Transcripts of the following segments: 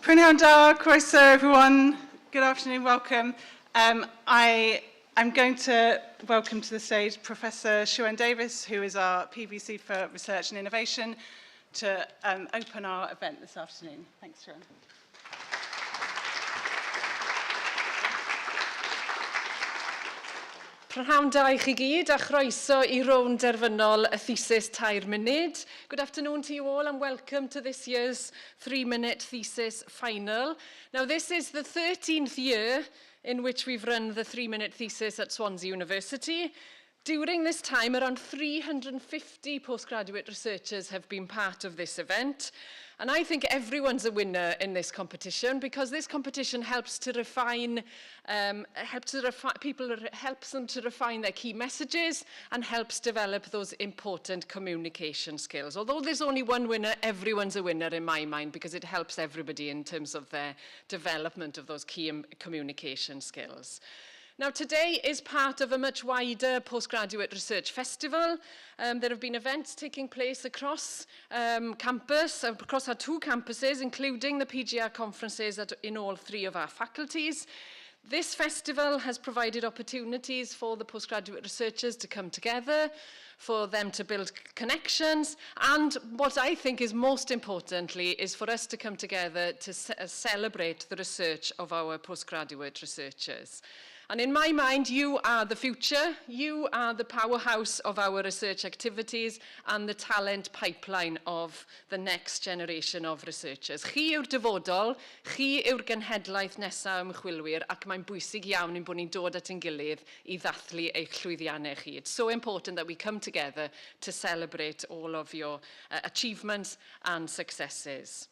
Prynawn da, croeso everyone. Good afternoon, welcome. I'm going to welcome to the stage Professor Siwan Davis, who is our PVC for Research and Innovation, to open our event this afternoon. Thanks, Siwan. Prynhawn da I chi gyd a chroeso I rownd derfynol y thesis tair munud. Good afternoon to you all and welcome to this year's 3-minute thesis final. Now this is the 13th year in which we've run the 3-minute thesis at Swansea University. During this time, around 350 postgraduate researchers have been part of this event. And I think everyone's a winner in this competition because this competition helps to refine, helps them to refine their key messages and helps develop those important communication skills. Although there's only one winner, everyone's a winner in my mind because it helps everybody in terms of their development of those key communication skills. Now, today is part of a much wider postgraduate research festival. There have been events taking place across campus, across our 2 campuses, including the PGR conferences in all 3 of our faculties. This festival has provided opportunities for the postgraduate researchers to come together, for them to build connections, and what I think is most importantly is for us to come together to celebrate the research of our postgraduate researchers. And in my mind, you are the future, you are the powerhouse of our research activities and the talent pipeline of the next generation of researchers. Chi yw'r dyfodol, chi yw'r genhedlaeth nesaf ymchwilwyr ac mae'n bwysig iawn ein bod ni'n dod at ein gilydd I ddathlu eich llwyddiannau chi. It's so important that we come together to celebrate all of your achievements and successes.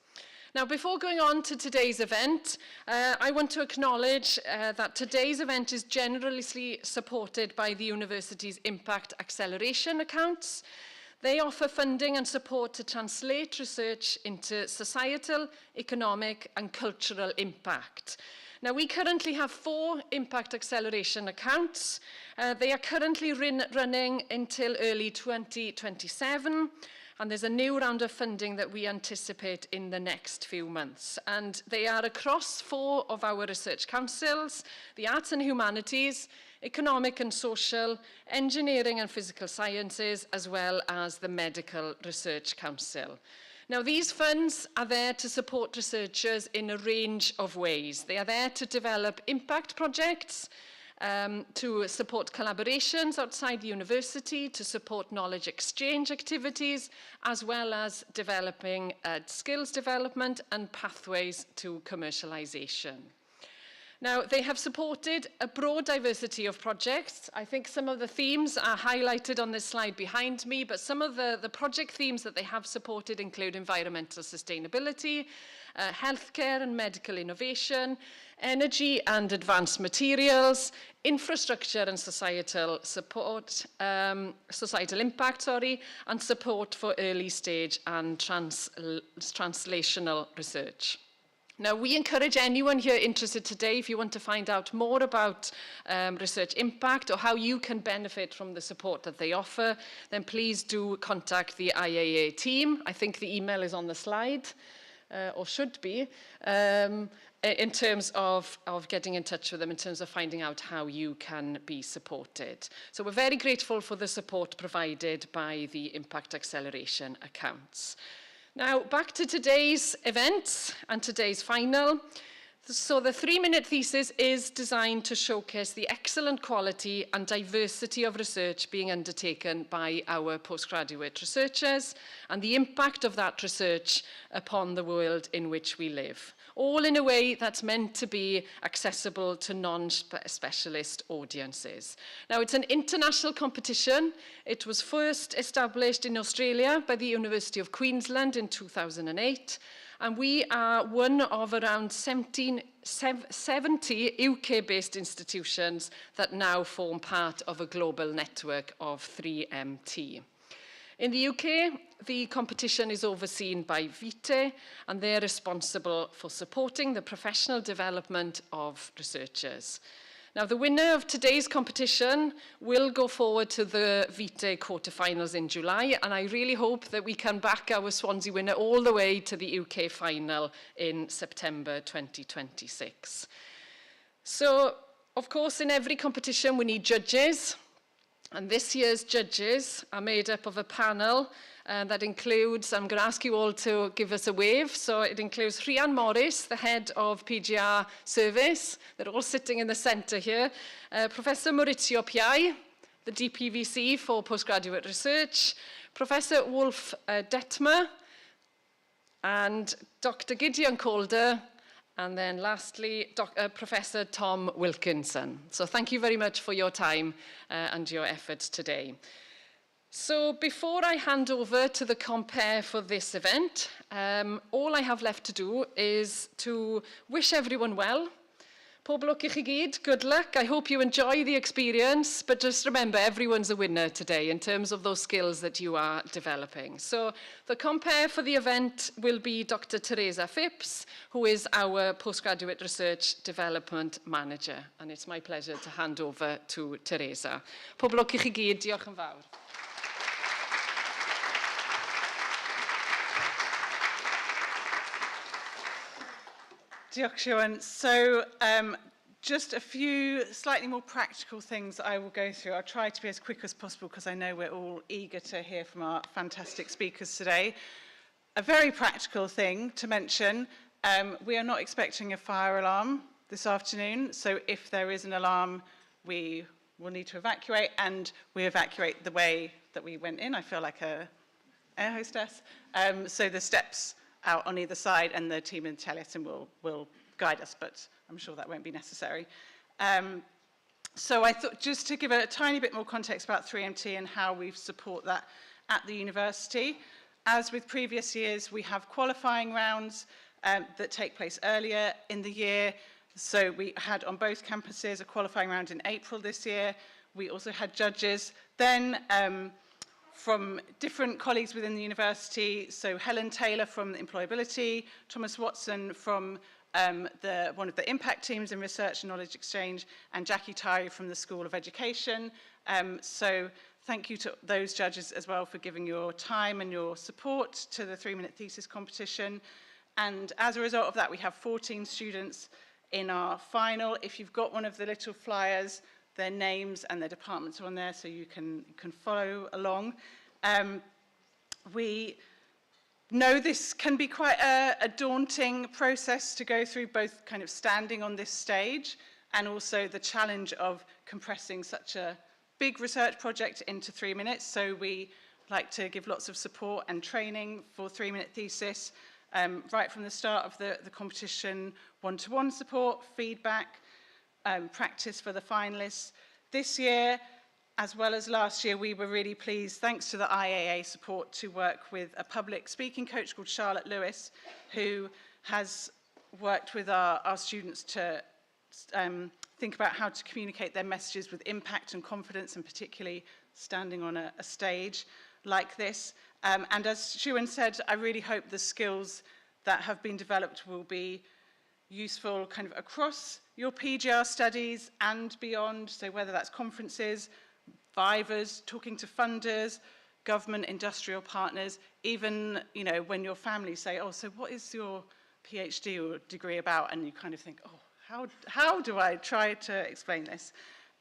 Now, before going on to today's event, I want to acknowledge that today's event is generously supported by the university's Impact Acceleration accounts. They offer funding and support to translate research into societal, economic and cultural impact. Now, we currently have 4 Impact Acceleration accounts. They are currently running until early 2027. And there's a new round of funding that we anticipate in the next few months. And they are across 4 of our research councils, the Arts and Humanities, Economic and Social, Engineering and Physical Sciences, as well as the Medical Research Council. Now, these funds are there to support researchers in a range of ways. They are there to develop impact projects, to support collaborations outside the university, to support knowledge exchange activities, as well as developing skills development and pathways to commercialization. Now, they have supported a broad diversity of projects. I think some of the themes are highlighted on this slide behind me, but some of the project themes that they have supported include environmental sustainability, healthcare and medical innovation, energy and advanced materials, infrastructure and societal support, societal impact, and support for early stage and translational research. Now, we encourage anyone here interested today, if you want to find out more about research impact or how you can benefit from the support that they offer, then please do contact the IAA team. I think the email is on the slide, or should be, in terms of getting in touch with them, in terms of finding out how you can be supported. So we're very grateful for the support provided by the Impact Acceleration accounts. Now, back to today's event and today's final. So the 3-minute thesis is designed to showcase the excellent quality and diversity of research being undertaken by our postgraduate researchers and the impact of that research upon the world in which we live, all in a way that's meant to be accessible to non-specialist audiences. Now, it's an international competition. It was first established in Australia by the University of Queensland in 2008. And we are one of around 70 UK-based institutions that now form part of a global network of 3MT. In the UK, the competition is overseen by Vitae, and they're responsible for supporting the professional development of researchers. Now, the winner of today's competition will go forward to the Vitae quarterfinals in July, and I really hope that we can back our Swansea winner all the way to the UK final in September 2026. So, of course, in every competition we need judges, and this year's judges are made up of a panel that includes, I'm going to ask you all to give us a wave. So it includes Rhian Morris, the head of PGR Service. They're all sitting in the centre here. Professor Maurizio Piai, the DPVC for postgraduate research. Professor Wolf Detmer, and Dr. Gideon Calder, and then lastly, Professor Tom Wilkinson. So thank you very much for your time and your efforts today. So before I hand over to the compere for this event, all I have left to do is to wish everyone well. Pob lwc I chi gyd, good luck. I hope you enjoy the experience, but just remember, everyone's a winner today in terms of those skills that you are developing. So the compere for the event will be Dr. Teresa Phipps, who is our Postgraduate Research Development Manager. And it's my pleasure to hand over to Teresa. Pob lwc I chi gyd, diolch yn fawr. Diolch, Siwan. So just a few slightly more practical things I will go through. I'll try to be as quick as possible because I know we're all eager to hear from our fantastic speakers today. A very practical thing to mention, we are not expecting a fire alarm this afternoon. So if there is an alarm, we will need to evacuate, and we evacuate the way that we went in. I feel like an air hostess. So the steps out on either side, and the team in Teleton will guide us, but I'm sure that won't be necessary. So I thought just to give a tiny bit more context about 3MT and how we support that at the university. As with previous years, we have qualifying rounds that take place earlier in the year. So we had on both campuses a qualifying round in April this year. We also had judges. Then from different colleagues within the university, so Helen Taylor from Employability, Thomas Watson from one of the impact teams in Research and Knowledge Exchange, and Jackie Tyree from the School of Education. So thank you to those judges as well for giving your time and your support to the 3-minute thesis competition. And as a result of that, we have 14 students in our final. If you've got one of the little flyers, their names and their departments are on there, so you can follow along. We know this can be quite a daunting process to go through, both kind of standing on this stage and also the challenge of compressing such a big research project into 3 minutes. So we like to give lots of support and training for 3-minute thesis, right from the start of the competition, one-to-one support, feedback, practice for the finalists. This year, as well as last year, we were really pleased, thanks to the IAA support, to work with a public speaking coach called Charlotte Lewis, who has worked with our students to think about how to communicate their messages with impact and confidence, and particularly standing on a stage like this. And as Siwan said, I really hope the skills that have been developed will be useful kind of across your PGR studies and beyond, so whether that's conferences, vivas, talking to funders, government, industrial partners, even, you know, when your family say, oh, so what is your PhD or degree about? And you kind of think, oh, how do I try to explain this?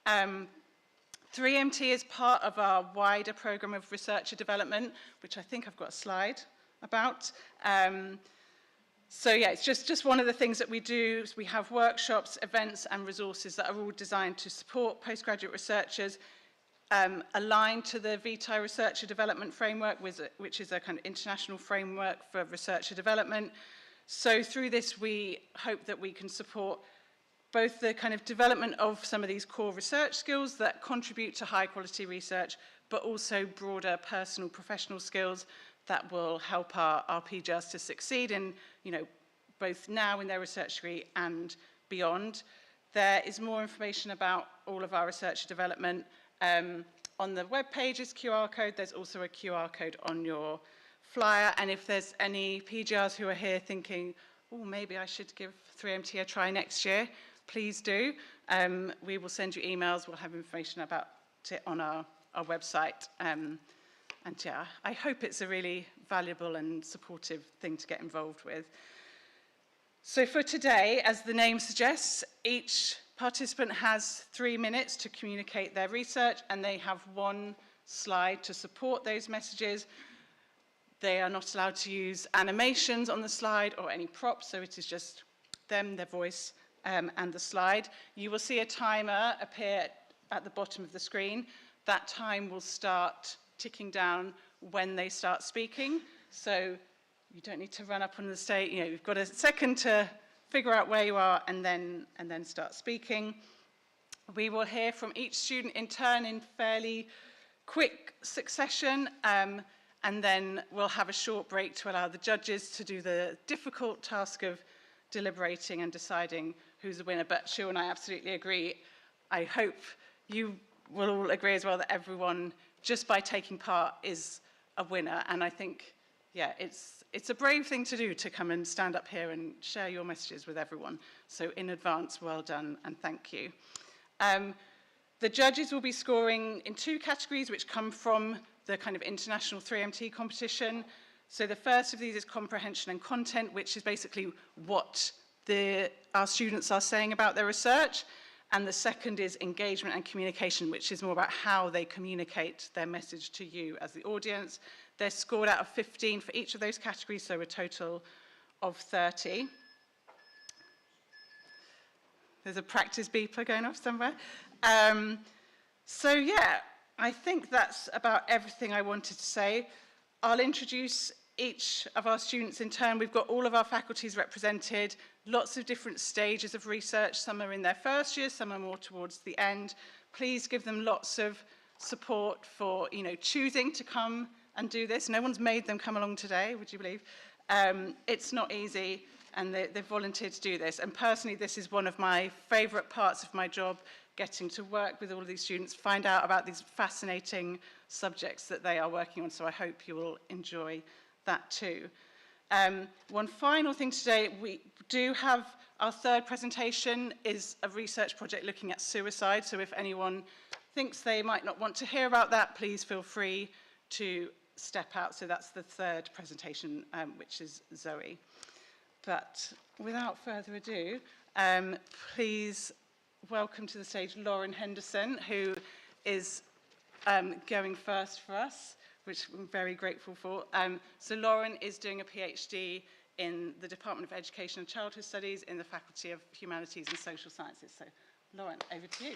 3MT is part of our wider program of researcher development, which I think I've got a slide about. So yeah, it's just one of the things that we do. We have workshops, events, and resources that are all designed to support postgraduate researchers, aligned to the Vitae Researcher Development Framework, which is a kind of international framework for researcher development. So through this, we hope that we can support both the kind of development of some of these core research skills that contribute to high quality research, but also broader personal professional skills that will help our PGRs to succeed in, you know, both now in their research degree and beyond. There is more information about all of our research development on the web page's QR code. There's also a QR code on your flyer. And if there's any PGRs who are here thinking, oh, maybe I should give 3MT a try next year, please do. We will send you emails. We'll have information about it on our website. And yeah, I hope it's a really valuable and supportive thing to get involved with. So for today, as the name suggests, each participant has 3 minutes to communicate their research, and they have 1 slide to support those messages. They are not allowed to use animations on the slide or any props, so it is just them, their voice, and the slide. You will see a timer appear at the bottom of the screen. That time will start ticking down when they start speaking, so you don't need to run up on the stage. You know, you've got a second to figure out where you are and then start speaking. We will hear from each student in turn in fairly quick succession, and then we'll have a short break to allow the judges to do the difficult task of deliberating and deciding who's the winner. But Shu and I absolutely agree. I hope you will all agree as well that everyone, just by taking part, is a winner. And I think, yeah, it's a brave thing to do, to come and stand up here and share your messages with everyone. So in advance, well done and thank you. The judges will be scoring in 2 categories, which come from the kind of international 3MT competition. So the first of these is comprehension and content, which is basically what our students are saying about their research. And the second is engagement and communication, which is more about how they communicate their message to you as the audience. They're scored out of 15 for each of those categories, so a total of 30. There's a practice beeper going off somewhere. So yeah, I think that's about everything I wanted to say. I'll introduce each of our students in turn. We've got all of our faculties represented, lots of different stages of research. Some are in their first year, some are more towards the end. Please give them lots of support for, choosing to come and do this. No one's made them come along today, would you believe? It's not easy, and they've volunteered to do this. And personally, this is one of my favorite parts of my job, getting to work with all of these students, find out about these fascinating subjects that they are working on. So I hope you will enjoy that too. One final thing today, we do have our third presentation is a research project looking at suicide. So if anyone thinks they might not want to hear about that, please feel free to step out. So that's the third presentation, which is Zoe. But without further ado, please welcome to the stage Lauren Henderson, who is going first for us, which I'm very grateful for. So Lauren is doing a PhD in the Department of Education and Childhood Studies in the Faculty of Humanities and Social Sciences. So Lauren, over to you.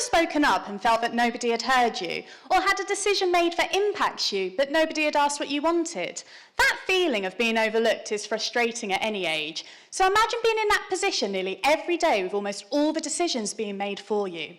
Spoken up and felt that nobody had heard you, or had a decision made that impacts you, but nobody had asked what you wanted? That feeling of being overlooked is frustrating at any age. So imagine being in that position nearly every day with almost all the decisions being made for you.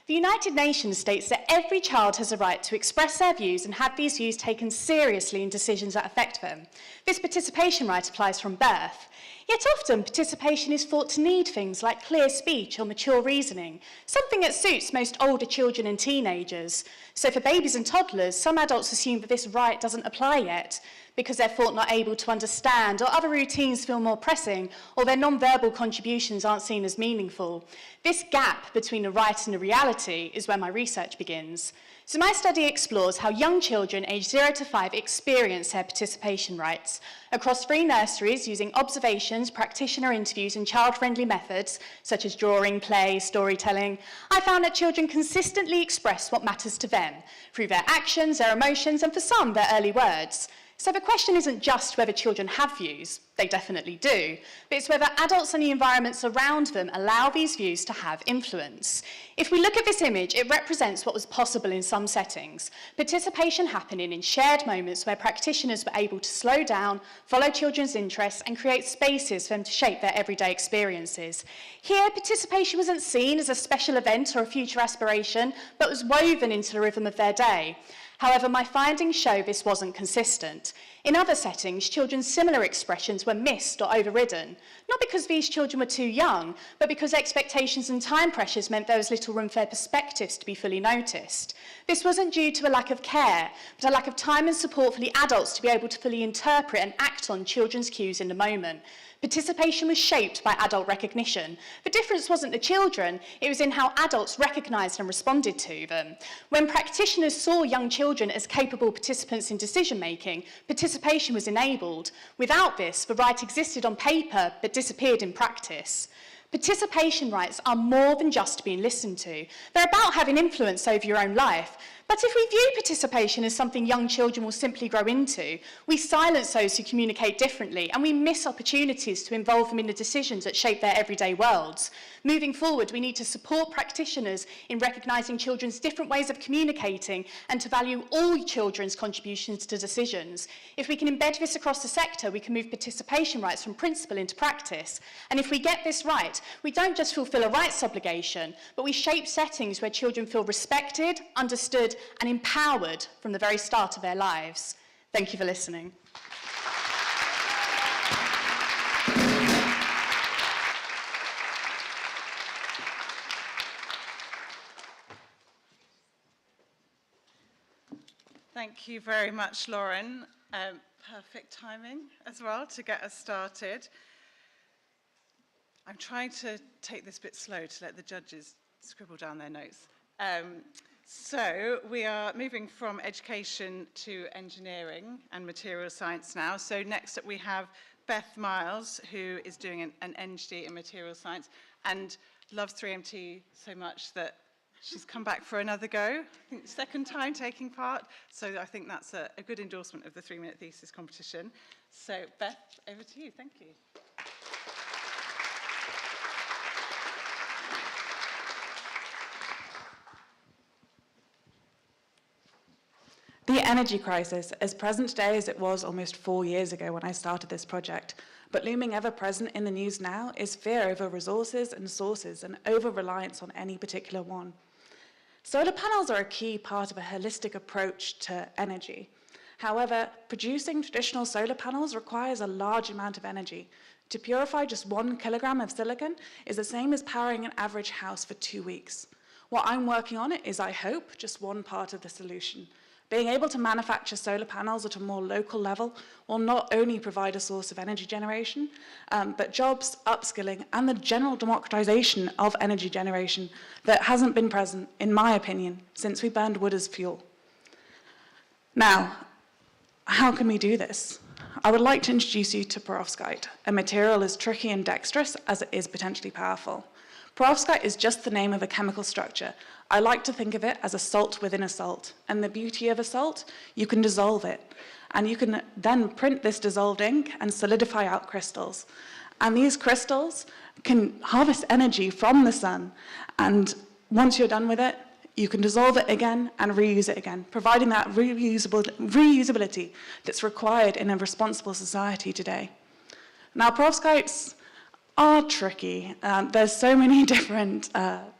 The United Nations states that every child has a right to express their views and have these views taken seriously in decisions that affect them. This participation right applies from birth. Yet often, participation is thought to need things like clear speech or mature reasoning, something that suits most older children and teenagers. So for babies and toddlers, some adults assume that this right doesn't apply yet because they're thought not able to understand, or other routines feel more pressing, or their non-verbal contributions aren't seen as meaningful. This gap between the right and the reality is where my research begins. So my study explores how young children aged 0 to 5 experience their participation rights. Across 3 nurseries, using observations, practitioner interviews, and child-friendly methods, such as drawing, play, storytelling, I found that children consistently express what matters to them, through their actions, their emotions, and for some, their early words. So the question isn't just whether children have views, they definitely do, but it's whether adults and the environments around them allow these views to have influence. If we look at this image, it represents what was possible in some settings. Participation happening in shared moments where practitioners were able to slow down, follow children's interests, and create spaces for them to shape their everyday experiences. Here, participation wasn't seen as a special event or a future aspiration, but was woven into the rhythm of their day. However, my findings show this wasn't consistent. In other settings, children's similar expressions were missed or overridden, not because these children were too young, but because expectations and time pressures meant there was little room for their perspectives to be fully noticed. This wasn't due to a lack of care, but a lack of time and support for the adults to be able to fully interpret and act on children's cues in the moment. Participation was shaped by adult recognition. The difference wasn't the children, it was in how adults recognised and responded to them. When practitioners saw young children as capable participants in decision-making, participation was enabled. Without this, the right existed on paper but disappeared in practice. Participation rights are more than just being listened to. They're about having influence over your own life. But if we view participation as something young children will simply grow into, we silence those who communicate differently, and we miss opportunities to involve them in the decisions that shape their everyday worlds. Moving forward, we need to support practitioners in recognising children's different ways of communicating and to value all children's contributions to decisions. If we can embed this across the sector, we can move participation rights from principle into practice. And if we get this right, we don't just fulfil a rights obligation, but we shape settings where children feel respected, understood, and empowered from the very start of their lives. Thank you for listening. Thank you very much, Lauren. Perfect timing as well to get us started. I'm trying to take this bit slow to let the judges scribble down their notes. So we are moving from education to engineering and material science now. So next up we have Beth Miles, who is doing an NGD in material science and loves 3MT so much that she's come back for another go. I think second time taking part. So I think that's a good endorsement of the 3-minute thesis competition. So Beth, over to you. Thank you. The energy crisis, as present today as it was almost 4 years ago when I started this project, but looming ever present in the news now is fear over resources and sources and over-reliance on any particular one. Solar panels are a key part of a holistic approach to energy. However, producing traditional solar panels requires a large amount of energy. To purify just 1 kilogram of silicon is the same as powering an average house for 2 weeks. What I'm working on is, I hope, just one part of the solution. Being able to manufacture solar panels at a more local level will not only provide a source of energy generation, but jobs, upskilling, and the general democratization of energy generation that hasn't been present, in my opinion, since we burned wood as fuel. Now, how can we do this? I would like to introduce you to perovskite, a material as tricky and dexterous as it is potentially powerful. Perovskite is just the name of a chemical structure. I like to think of it as a salt within a salt. And the beauty of a salt, you can dissolve it. And you can then print this dissolved ink and solidify out crystals. And these crystals can harvest energy from the sun. And once you're done with it, you can dissolve it again and reuse it again, providing that reusability that's required in a responsible society today. Now, perovskites are tricky. There's so many different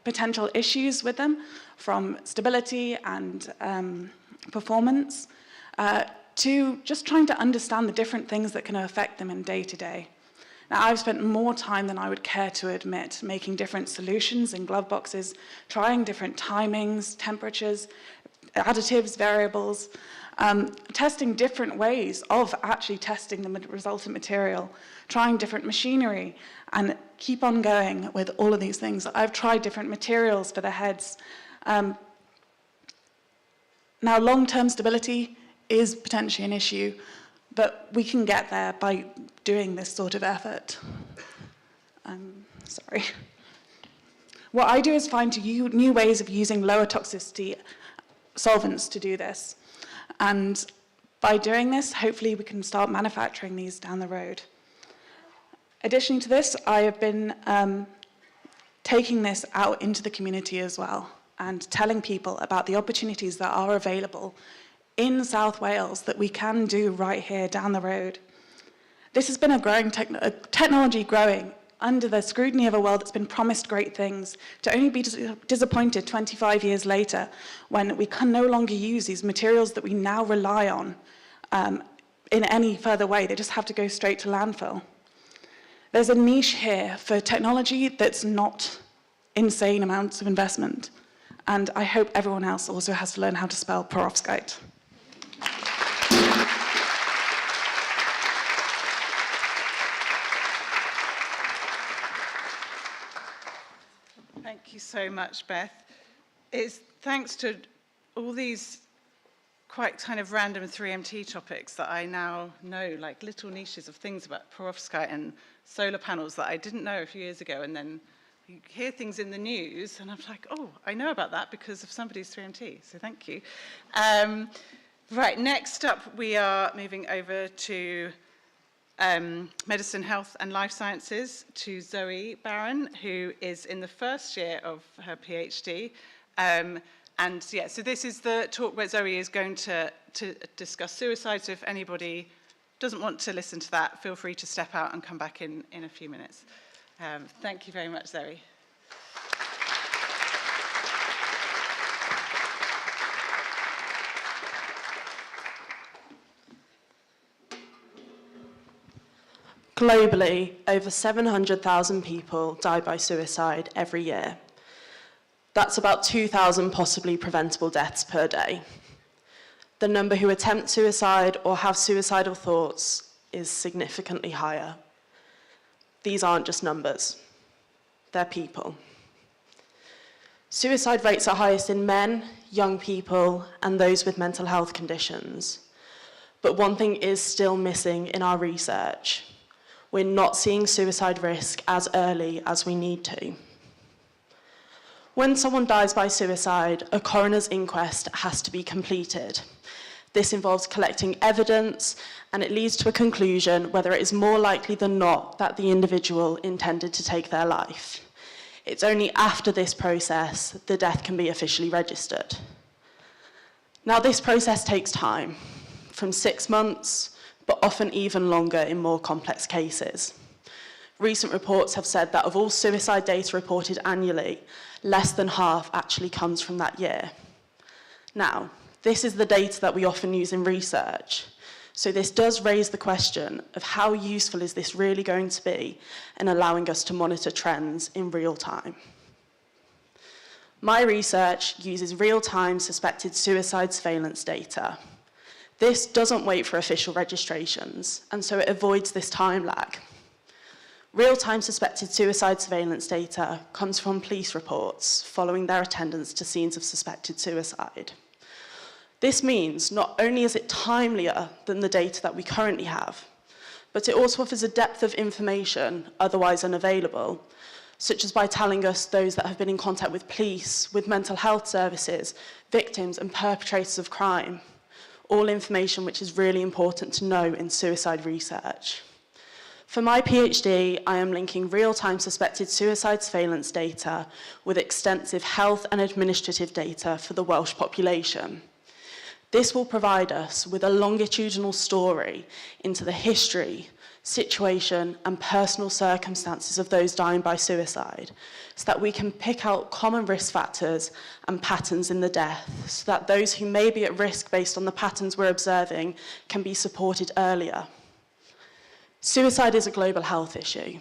potential issues with them, from stability and performance to just trying to understand the different things that can affect them in day-to-day. Now, I've spent more time than I would care to admit making different solutions in glove boxes, trying different timings, temperatures, additives, variables, testing different ways of actually testing the resultant material, trying different machinery, and keep on going with all of these things. I've tried different materials for the heads. Now, long-term stability is potentially an issue, but we can get there by doing this sort of effort. Sorry. What I do is find new ways of using lower toxicity solvents to do this. And by doing this, hopefully we can start manufacturing these down the road. Additionally to this, I have been taking this out into the community as well and telling people about the opportunities that are available in South Wales that we can do right here down the road. This has been a growing technology growing under the scrutiny of a world that's been promised great things, to only be disappointed 25 years later when we can no longer use these materials that we now rely on in any further way. They just have to go straight to landfill. There's a niche here for technology that's not insane amounts of investment. And I hope everyone else also has to learn how to spell perovskite. Thank you so much, Beth. It's thanks to all these quite kind of random 3MT topics that I now know, like little niches of things about perovskite and solar panels that I didn't know a few years ago, and then you hear things in the news, and I'm like, oh, I know about that because of somebody's 3MT, so thank you. Right, next up, we are moving over to Medicine, Health and Life Sciences, to Zoe Barron, who is in the first year of her PhD. And yeah, so this is the talk where Zoe is going to discuss suicide. So if anybody doesn't want to listen to that, feel free to step out and come back in a few minutes. Thank you very much, Zoe. Globally, over 700,000 people die by suicide every year. That's about 2,000 possibly preventable deaths per day. The number who attempt suicide or have suicidal thoughts is significantly higher. These aren't just numbers, they're people. Suicide rates are highest in men, young people, and those with mental health conditions. But one thing is still missing in our research. We're not seeing suicide risk as early as we need to. When someone dies by suicide, a coroner's inquest has to be completed. This involves collecting evidence, and it leads to a conclusion whether it is more likely than not that the individual intended to take their life. It's only after this process the death can be officially registered. Now, this process takes time, from 6 months, but often even longer in more complex cases. Recent reports have said that of all suicide data reported annually, less than half actually comes from that year. Now, this is the data that we often use in research. So this does raise the question of how useful is this really going to be in allowing us to monitor trends in real time. My research uses real-time suspected suicide surveillance data. This doesn't wait for official registrations, and so it avoids this time lag. Real-time suspected suicide surveillance data comes from police reports following their attendance to scenes of suspected suicide. This means not only is it timelier than the data that we currently have, but it also offers a depth of information otherwise unavailable, such as by telling us those that have been in contact with police, with mental health services, victims and perpetrators of crime, all information which is really important to know in suicide research. For my PhD, I am linking real-time suspected suicide surveillance data with extensive health and administrative data for the Welsh population. This will provide us with a longitudinal story into the history, situation, and personal circumstances of those dying by suicide, so that we can pick out common risk factors and patterns in the death, so that those who may be at risk based on the patterns we're observing can be supported earlier. Suicide is a global health issue,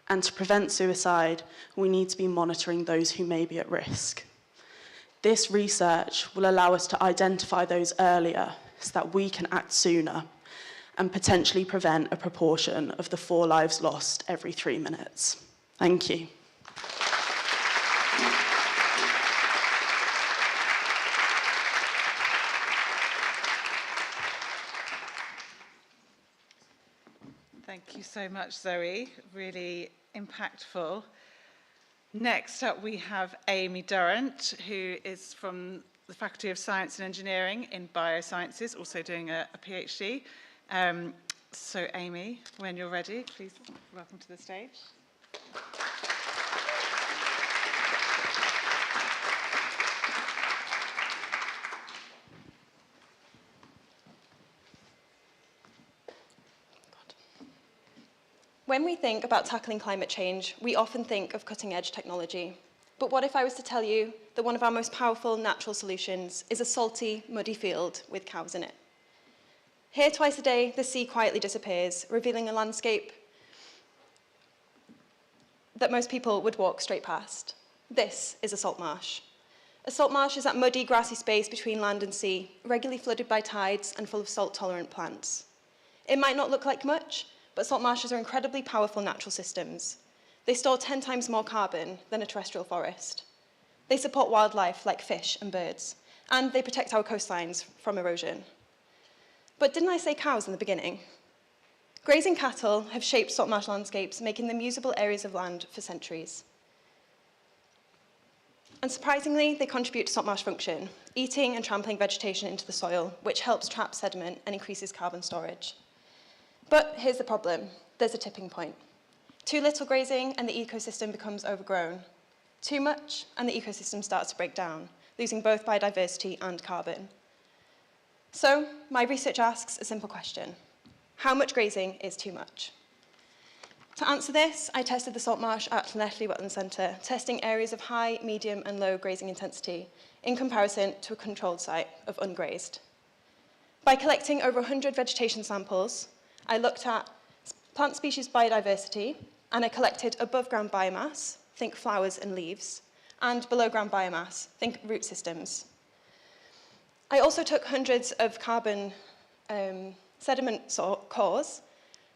and to prevent suicide, we need to be monitoring those who may be at risk. This research will allow us to identify those earlier so that we can act sooner and potentially prevent a proportion of the 4 lives lost every 3 minutes. Thank you. Thank you so much, Zoe. Really impactful. Next up, we have Amy Durrant, who is from the Faculty of Science and Engineering in Biosciences, also doing a PhD. So Amy, when you're ready, please welcome to the stage. When we think about tackling climate change, we often think of cutting-edge technology. But what if I was to tell you that one of our most powerful natural solutions is a salty, muddy field with cows in it? Here twice a day, the sea quietly disappears, revealing a landscape that most people would walk straight past. This is a salt marsh. A salt marsh is that muddy, grassy space between land and sea, regularly flooded by tides and full of salt-tolerant plants. It might not look like much, but salt marshes are incredibly powerful natural systems. They store 10 times more carbon than a terrestrial forest. They support wildlife like fish and birds, and they protect our coastlines from erosion. But didn't I say cows in the beginning? Grazing cattle have shaped salt marsh landscapes, making them usable areas of land for centuries. Unsurprisingly, they contribute to salt marsh function, eating and trampling vegetation into the soil, which helps trap sediment and increases carbon storage. But here's the problem. There's a tipping point. Too little grazing and the ecosystem becomes overgrown. Too much and the ecosystem starts to break down, losing both biodiversity and carbon. So my research asks a simple question. How much grazing is too much? To answer this, I tested the salt marsh at Llanelli Wetland Centre, testing areas of high, medium and low grazing intensity in comparison to a controlled site of ungrazed. By collecting over 100 vegetation samples, I looked at plant species biodiversity, and I collected above ground biomass, think flowers and leaves, and below ground biomass, think root systems. I also took hundreds of carbon sediment cores,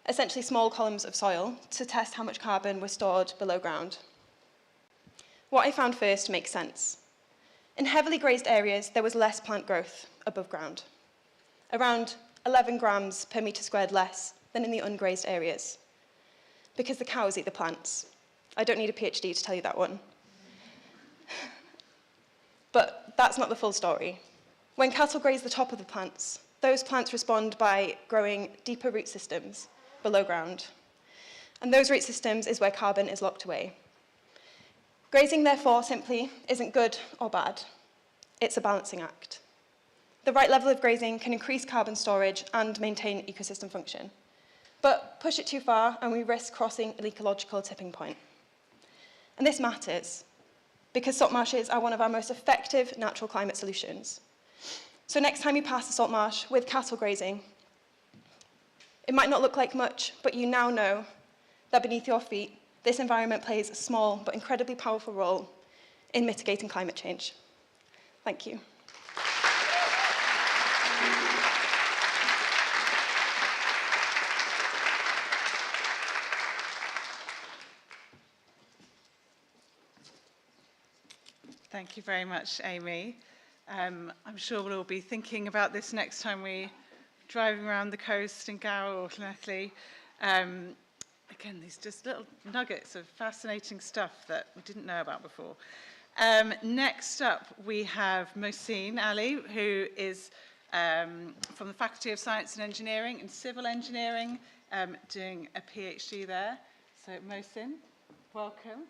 essentially small columns of soil, to test how much carbon was stored below ground. What I found first makes sense. In heavily grazed areas, there was less plant growth above ground, around 11 grams per metre squared less than in the ungrazed areas, because the cows eat the plants. I don't need a PhD to tell you that one. But that's not the full story. When cattle graze the top of the plants, those plants respond by growing deeper root systems below ground. And those root systems is where carbon is locked away. Grazing, therefore, simply isn't good or bad. It's a balancing act. The right level of grazing can increase carbon storage and maintain ecosystem function. But push it too far and we risk crossing an ecological tipping point. And this matters because salt marshes are one of our most effective natural climate solutions. So next time you pass a salt marsh with cattle grazing, it might not look like much, but you now know that beneath your feet, this environment plays a small but incredibly powerful role in mitigating climate change. Thank you. Thank you very much, Amy. I'm sure we'll all be thinking about this next time we're driving around the coast in Gower or Llanelli. Again, these just little nuggets of fascinating stuff that we didn't know about before. Next up, we have Mohsin Ali, who is from the Faculty of Science and Engineering and Civil Engineering, doing a PhD there. So Mohsin, welcome.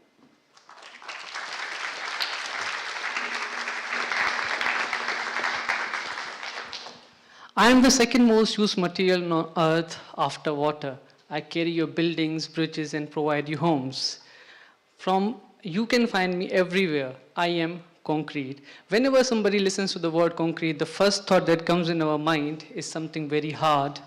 I am the second most used material on earth after water. I carry your buildings, bridges, and provide you homes. You can find me everywhere. I am concrete. Whenever somebody listens to the word concrete, the first thought that comes in our mind is something very hard,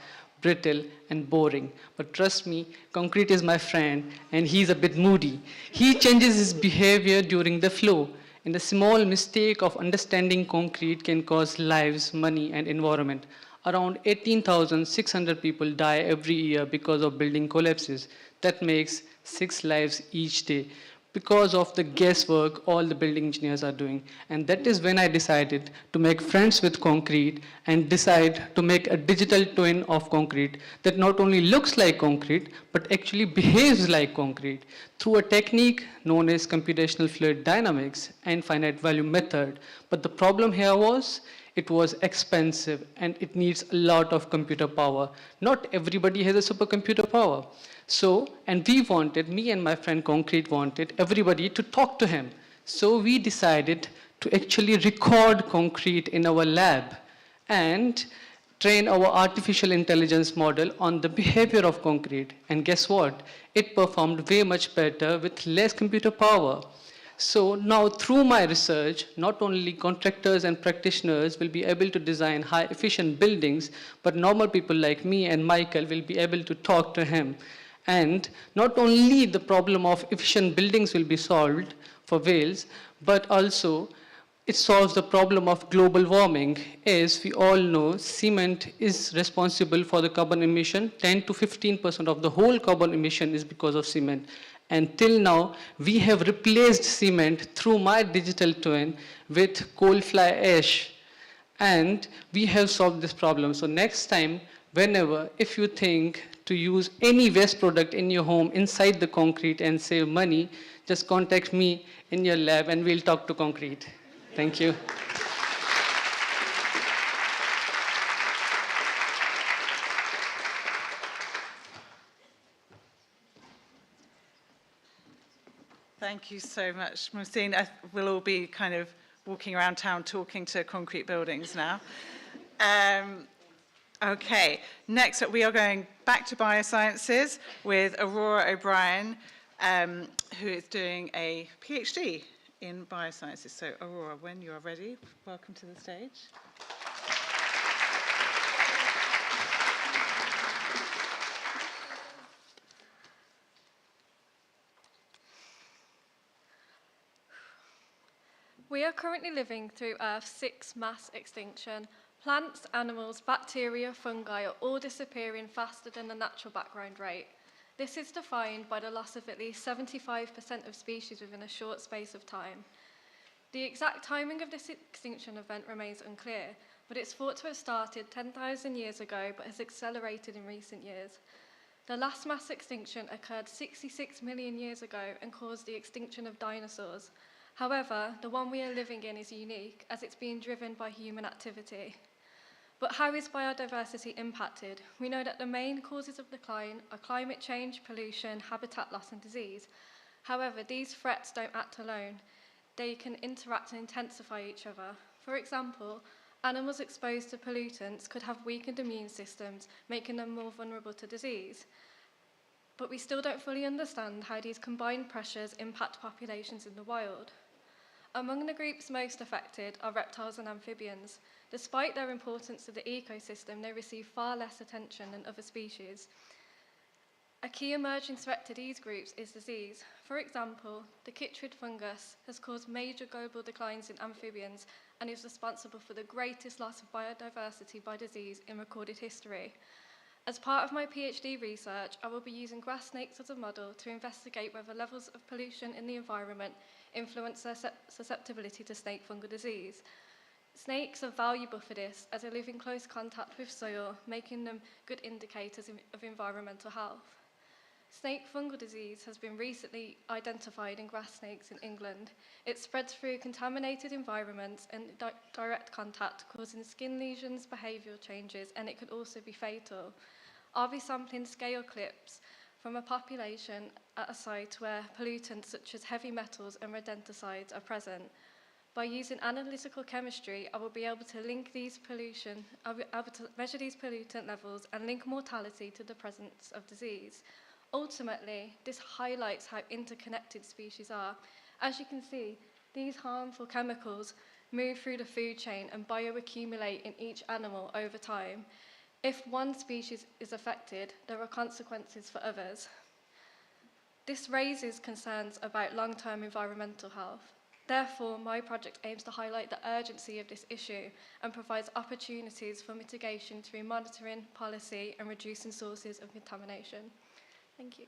brittle, and boring. But trust me, concrete is my friend, and he's a bit moody. He changes his behavior during the flow. And a small mistake of understanding concrete can cause lives, money, and environment. Around 18,600 people die every year because of building collapses. That makes 6 lives each day because of the guesswork all the building engineers are doing. And that is when I decided to make friends with concrete and decide to make a digital twin of concrete that not only looks like concrete, but actually behaves like concrete through a technique known as computational fluid dynamics and finite value method. But the problem here was, it was expensive and it needs a lot of computer power. Not everybody has a supercomputer power. So, and we wanted, me and my friend Concrete wanted everybody to talk to him. So we decided to actually record concrete in our lab and train our artificial intelligence model on the behavior of concrete. And guess what? It performed way much better with less computer power. So now through my research, not only contractors and practitioners will be able to design high efficient buildings, but normal people like me and Michael will be able to talk to him. And not only the problem of efficient buildings will be solved for Wales, but also it solves the problem of global warming. As we all know, cement is responsible for the carbon emission. 10 to 15% of the whole carbon emission is because of cement. And till now, we have replaced cement through my digital twin with coal fly ash. And we have solved this problem. So next time, whenever, if you think to use any waste product in your home inside the concrete and save money, just contact me in your lab and we'll talk to concrete. Thank you. Thank you so much, Mohsin. We'll all be kind of walking around town talking to concrete buildings now. Okay, next up we are going back to biosciences with Aurora O'Brien, who is doing a PhD in biosciences. So Aurora, when you are ready, welcome to the stage. We are currently living through Earth's sixth mass extinction. Plants, animals, bacteria, fungi are all disappearing faster than the natural background rate. This is defined by the loss of at least 75% of species within a short space of time. The exact timing of this extinction event remains unclear, but it's thought to have started 10,000 years ago but has accelerated in recent years. The last mass extinction occurred 66 million years ago and caused the extinction of dinosaurs. However, the one we are living in is unique as it's being driven by human activity. But how is biodiversity impacted? We know that the main causes of decline are climate change, pollution, habitat loss, and disease. However, these threats don't act alone. They can interact and intensify each other. For example, animals exposed to pollutants could have weakened immune systems, making them more vulnerable to disease. But we still don't fully understand how these combined pressures impact populations in the wild. Among the groups most affected are reptiles and amphibians. Despite their importance to the ecosystem, they receive far less attention than other species. A key emerging threat to these groups is disease. For example, the chytrid fungus has caused major global declines in amphibians and is responsible for the greatest loss of biodiversity by disease in recorded history. As part of my PhD research, I will be using grass snakes as a model to investigate whether levels of pollution in the environment influence their susceptibility to snake fungal disease. Snakes are valuable for this as they live in close contact with soil, making them good indicators of environmental health. Snake fungal disease has been recently identified in grass snakes in England. It spreads through contaminated environments and direct contact, causing skin lesions, behavioural changes, and it could also be fatal. I'll be sampling scale clips from a population at a site where pollutants such as heavy metals and rodenticides are present. By using analytical chemistry, I will be able to measure these pollutant levels and link mortality to the presence of disease. Ultimately, this highlights how interconnected species are. As you can see, these harmful chemicals move through the food chain and bioaccumulate in each animal over time. If one species is affected, there are consequences for others. This raises concerns about long-term environmental health. Therefore, my project aims to highlight the urgency of this issue and provides opportunities for mitigation through monitoring, policy, and reducing sources of contamination. Thank you.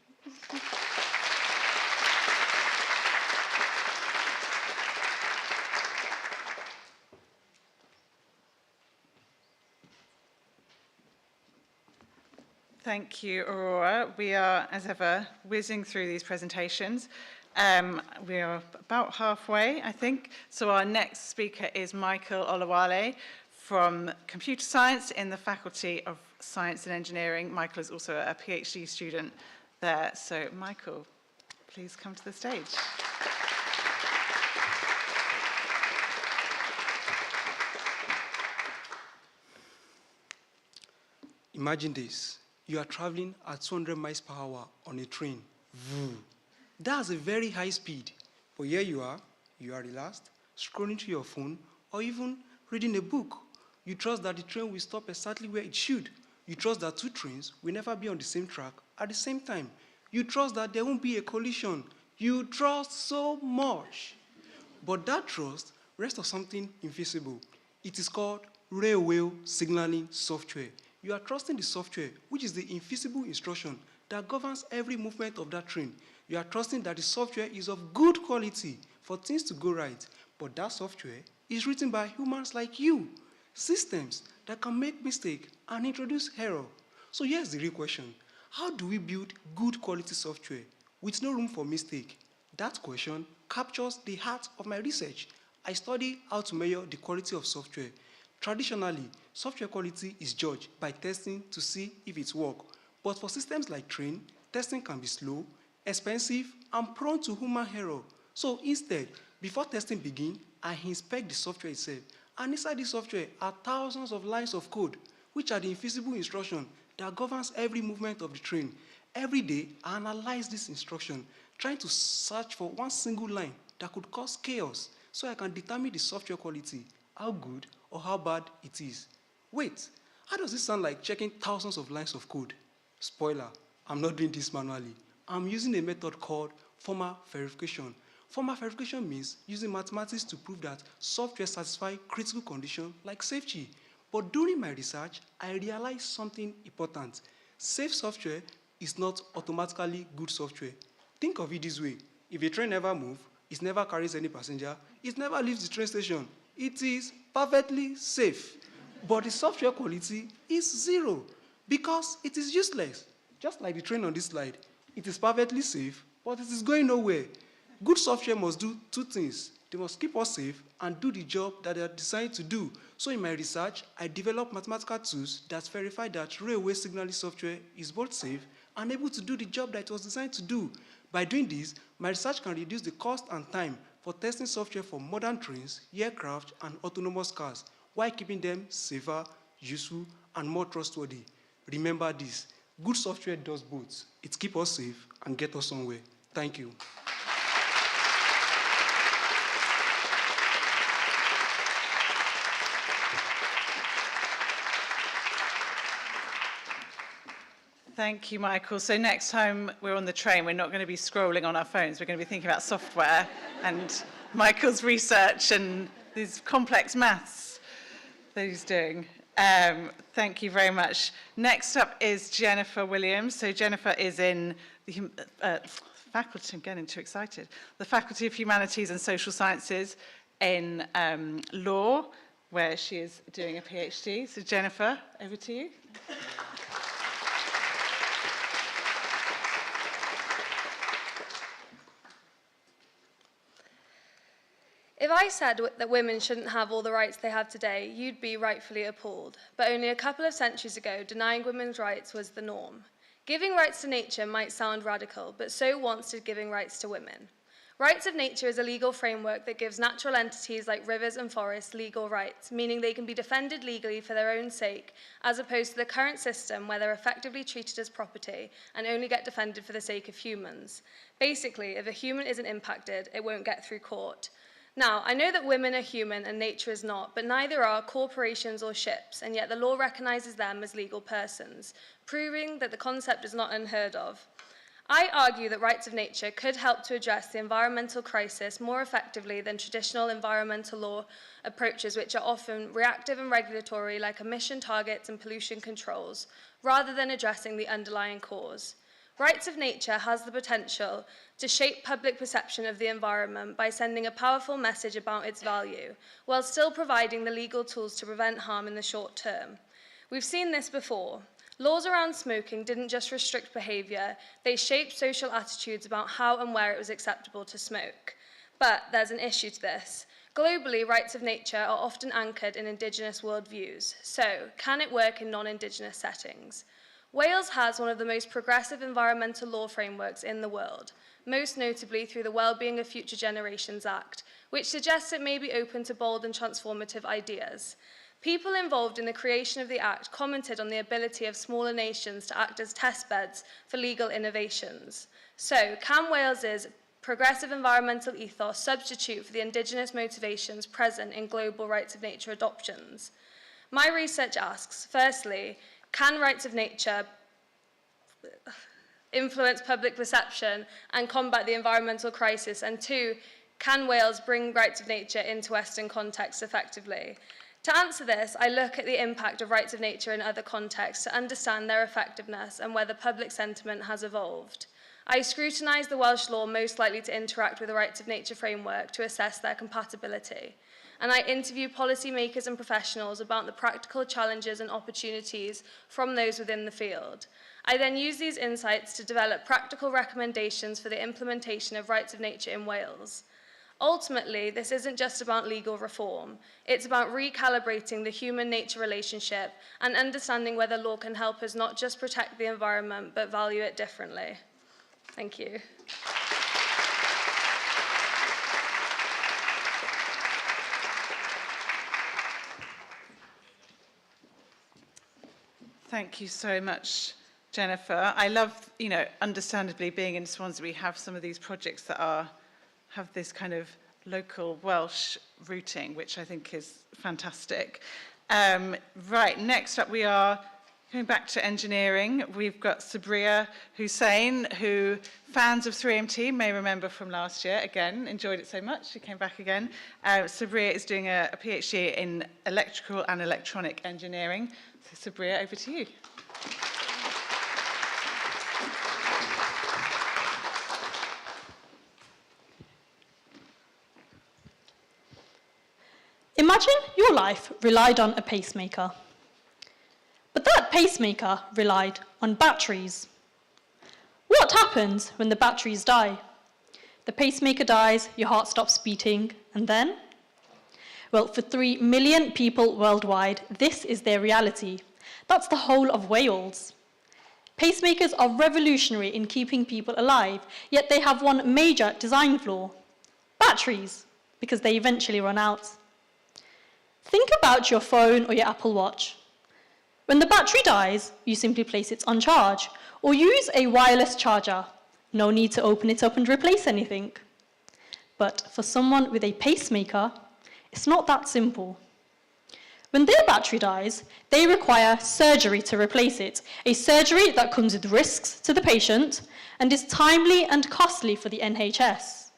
Thank you, Aurora. We are, as ever, whizzing through these presentations. We are about halfway, I think. So our next speaker is Michael Olawale from Computer Science in the Faculty of Science and Engineering. Michael is also a PhD student there. So Michael, please come to the stage. Imagine this. You are traveling at 200 miles per hour on a train. That's a very high speed. But here you are relaxed, scrolling through your phone, or even reading a book. You trust that the train will stop exactly where it should. You trust that two trains will never be on the same track at the same time. You trust that there won't be a collision. You trust so much. But that trust rests on something invisible. It is called railway signaling software. You are trusting the software, which is the invisible instruction that governs every movement of that train. You are trusting that the software is of good quality for things to go right. But that software is written by humans like you, systems that can make mistakes and introduce error. So here's the real question. How do we build good quality software with no room for mistake? That question captures the heart of my research. I study how to measure the quality of software. Traditionally, software quality is judged by testing to see if it works. But for systems like train, testing can be slow, expensive, and prone to human error. So instead, before testing begins, I inspect the software itself. And inside the software are thousands of lines of code, which are the invisible instruction that governs every movement of the train. Every day, I analyze this instruction, trying to search for one single line that could cause chaos, so I can determine the software quality, how good or how bad it is. Wait, how does this sound like checking thousands of lines of code? Spoiler, I'm not doing this manually. I'm using a method called formal verification. Formal verification means using mathematics to prove that software satisfies critical conditions like safety. But during my research, I realized something important. Safe software is not automatically good software. Think of it this way. If a train never moves, it never carries any passenger, it never leaves the train station. It is perfectly safe. But the software quality is zero because it is useless. Just like the train on this slide. It is perfectly safe, but it is going nowhere. Good software must do two things. They must keep us safe and do the job that they are designed to do. So in my research, I developed mathematical tools that verify that railway signaling software is both safe and able to do the job that it was designed to do. By doing this, my research can reduce the cost and time for testing software for modern trains, aircraft, and autonomous cars, while keeping them safer, useful, and more trustworthy. Remember this, good software does both. It keeps us safe and gets us somewhere. Thank you. Thank you, Michael. So next time we're on the train, we're not going to be scrolling on our phones. We're going to be thinking about software and Michael's research and these complex maths that he's doing. Thank you very much. Next up is Jennifer Williams. So Jennifer is in the faculty, I'm getting too excited, the Faculty of Humanities and Social Sciences in law, where she is doing a PhD. So Jennifer, over to you. If I said that women shouldn't have all the rights they have today, you'd be rightfully appalled. But only a couple of centuries ago, denying women's rights was the norm. Giving rights to nature might sound radical, but so once did giving rights to women. Rights of nature is a legal framework that gives natural entities like rivers and forests legal rights, meaning they can be defended legally for their own sake, as opposed to the current system where they're effectively treated as property and only get defended for the sake of humans. Basically, if a human isn't impacted, it won't get through court. Now, I know that women are human and nature is not, but neither are corporations or ships, and yet the law recognises them as legal persons, proving that the concept is not unheard of. I argue that rights of nature could help to address the environmental crisis more effectively than traditional environmental law approaches, which are often reactive and regulatory, like emission targets and pollution controls, rather than addressing the underlying cause. Rights of nature has the potential to shape public perception of the environment by sending a powerful message about its value, while still providing the legal tools to prevent harm in the short term. We've seen this before. Laws around smoking didn't just restrict behaviour, they shaped social attitudes about how and where it was acceptable to smoke. But there's an issue to this. Globally, rights of nature are often anchored in Indigenous worldviews. So, can it work in non-Indigenous settings? Wales has one of the most progressive environmental law frameworks in the world, most notably through the Wellbeing of Future Generations Act, which suggests it may be open to bold and transformative ideas. People involved in the creation of the Act commented on the ability of smaller nations to act as testbeds for legal innovations. So, can Wales's progressive environmental ethos substitute for the Indigenous motivations present in global rights of nature adoptions? My research asks, firstly, can rights of nature influence public perception and combat the environmental crisis? And 2, can Wales bring rights of nature into Western contexts effectively? To answer this, I look at the impact of rights of nature in other contexts to understand their effectiveness and whether public sentiment has evolved. I scrutinise the Welsh law most likely to interact with the rights of nature framework to assess their compatibility. And I interview policymakers and professionals about the practical challenges and opportunities from those within the field. I then use these insights to develop practical recommendations for the implementation of rights of nature in Wales. Ultimately, this isn't just about legal reform. It's about recalibrating the human-nature relationship and understanding whether law can help us not just protect the environment, but value it differently. Thank you. Thank you so much, Jennifer. I love, understandably being in Swansea, we have some of these projects that have this kind of local Welsh rooting, which I think is fantastic. Right, next up we are going back to engineering. We've got Sabria Hussain, who fans of 3MT may remember from last year. Again, enjoyed it so much, she came back again. Sabria is doing a PhD in electrical and electronic engineering. So Sabria, over to you. Imagine your life relied on a pacemaker. But that pacemaker relied on batteries. What happens when the batteries die? The pacemaker dies, your heart stops beating, and then? Well, for 3 million people worldwide, this is their reality. That's the whole of Wales. Pacemakers are revolutionary in keeping people alive, yet they have one major design flaw: batteries, because they eventually run out. Think about your phone or your Apple Watch. When the battery dies, you simply place it on charge, or use a wireless charger. No need to open it up and replace anything. But for someone with a pacemaker, it's not that simple. When their battery dies, they require surgery to replace it, a surgery that comes with risks to the patient and is timely and costly for the NHS.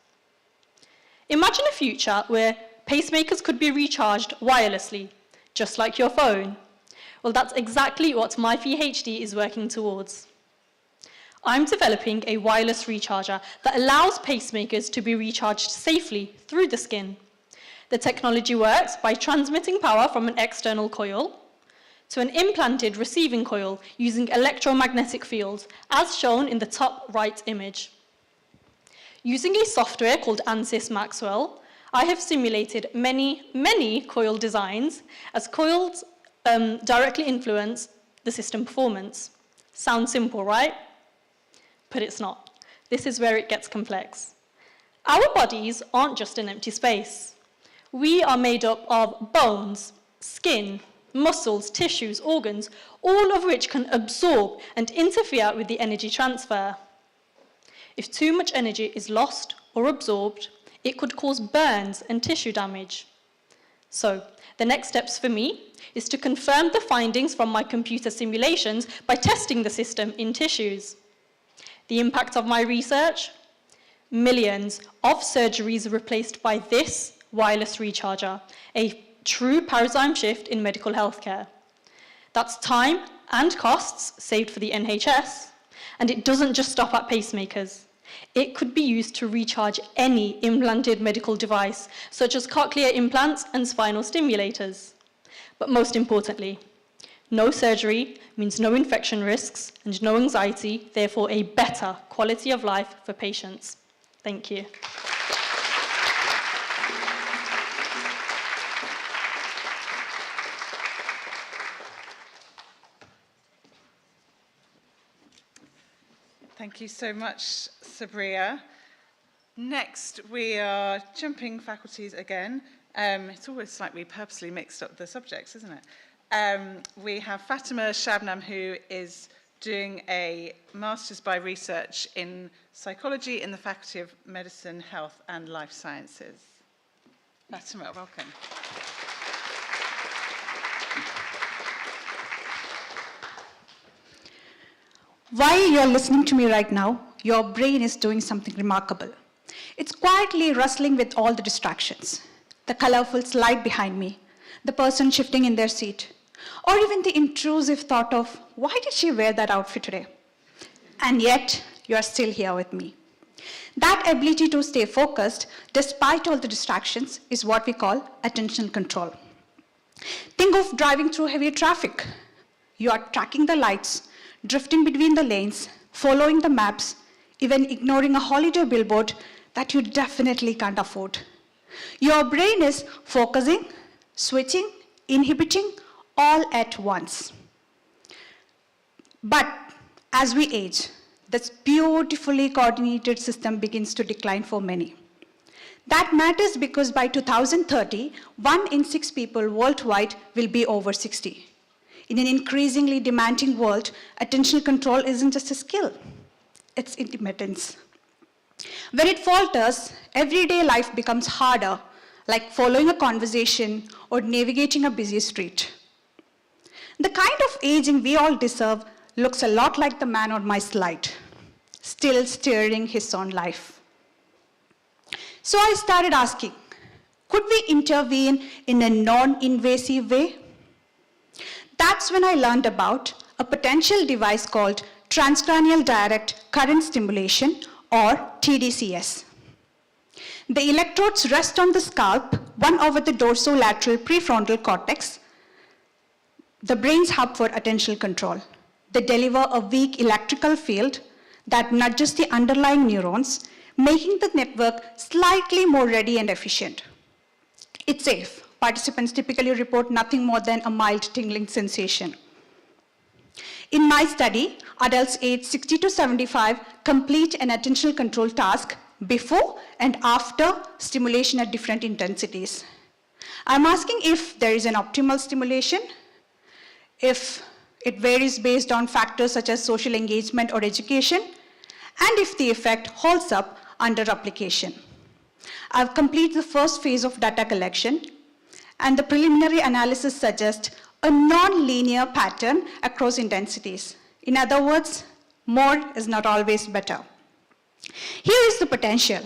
Imagine a future where pacemakers could be recharged wirelessly, just like your phone. Well, that's exactly what my PhD is working towards. I'm developing a wireless recharger that allows pacemakers to be recharged safely through the skin. The technology works by transmitting power from an external coil to an implanted receiving coil using electromagnetic fields, as shown in the top right image. Using a software called ANSYS Maxwell, I have simulated many coil designs, as coils directly influence the system performance. Sounds simple, right? But it's not. This is where it gets complex. Our bodies aren't just an empty space. We are made up of bones, skin, muscles, tissues, organs, all of which can absorb and interfere with the energy transfer. If too much energy is lost or absorbed, it could cause burns and tissue damage. So, the next steps for me is to confirm the findings from my computer simulations by testing the system in tissues. The impact of my research? Millions of surgeries replaced by this wireless recharger, a true paradigm shift in medical healthcare. That's time and costs saved for the NHS, and it doesn't just stop at pacemakers. It could be used to recharge any implanted medical device, such as cochlear implants and spinal stimulators. But most importantly, no surgery means no infection risks and no anxiety, therefore a better quality of life for patients. Thank you. Thank you so much, Sabria. Next, we are jumping faculties again. It's always like we purposely mixed up the subjects, isn't it? We have Fatima Shabnam, who is doing a Master's by Research in Psychology in the Faculty of Medicine, Health and Life Sciences. Fatima, welcome. While you're listening to me right now, your brain is doing something remarkable. It's quietly rustling with all the distractions. The colorful slide behind me, the person shifting in their seat, or even the intrusive thought of, why did she wear that outfit today? And yet, you're still here with me. That ability to stay focused, despite all the distractions, is what we call attentional control. Think of driving through heavy traffic. You are tracking the lights, drifting between the lanes, following the maps, even ignoring a holiday billboard that you definitely can't afford. Your brain is focusing, switching, inhibiting, all at once. But as we age, this beautifully coordinated system begins to decline for many. That matters because by 2030, 1 in 6 people worldwide will be over 60. In an increasingly demanding world, attentional control isn't just a skill, it's intermittence. When it falters, everyday life becomes harder, like following a conversation or navigating a busy street. The kind of aging we all deserve looks a lot like the man on my slide, still steering his own life. So I started asking, could we intervene in a non-invasive way? That's when I learned about a potential device called transcranial direct current stimulation, or TDCS. The electrodes rest on the scalp, one over the dorsolateral prefrontal cortex, the brain's hub for attentional control. They deliver a weak electrical field that nudges the underlying neurons, making the network slightly more ready and efficient. It's safe. Participants typically report nothing more than a mild tingling sensation. In my study, adults aged 60 to 75 complete an attentional control task before and after stimulation at different intensities. I'm asking if there is an optimal stimulation, if it varies based on factors such as social engagement or education, and if the effect holds up under application. I've completed the first phase of data collection, and the preliminary analysis suggests a non-linear pattern across intensities. In other words, more is not always better. Here is the potential.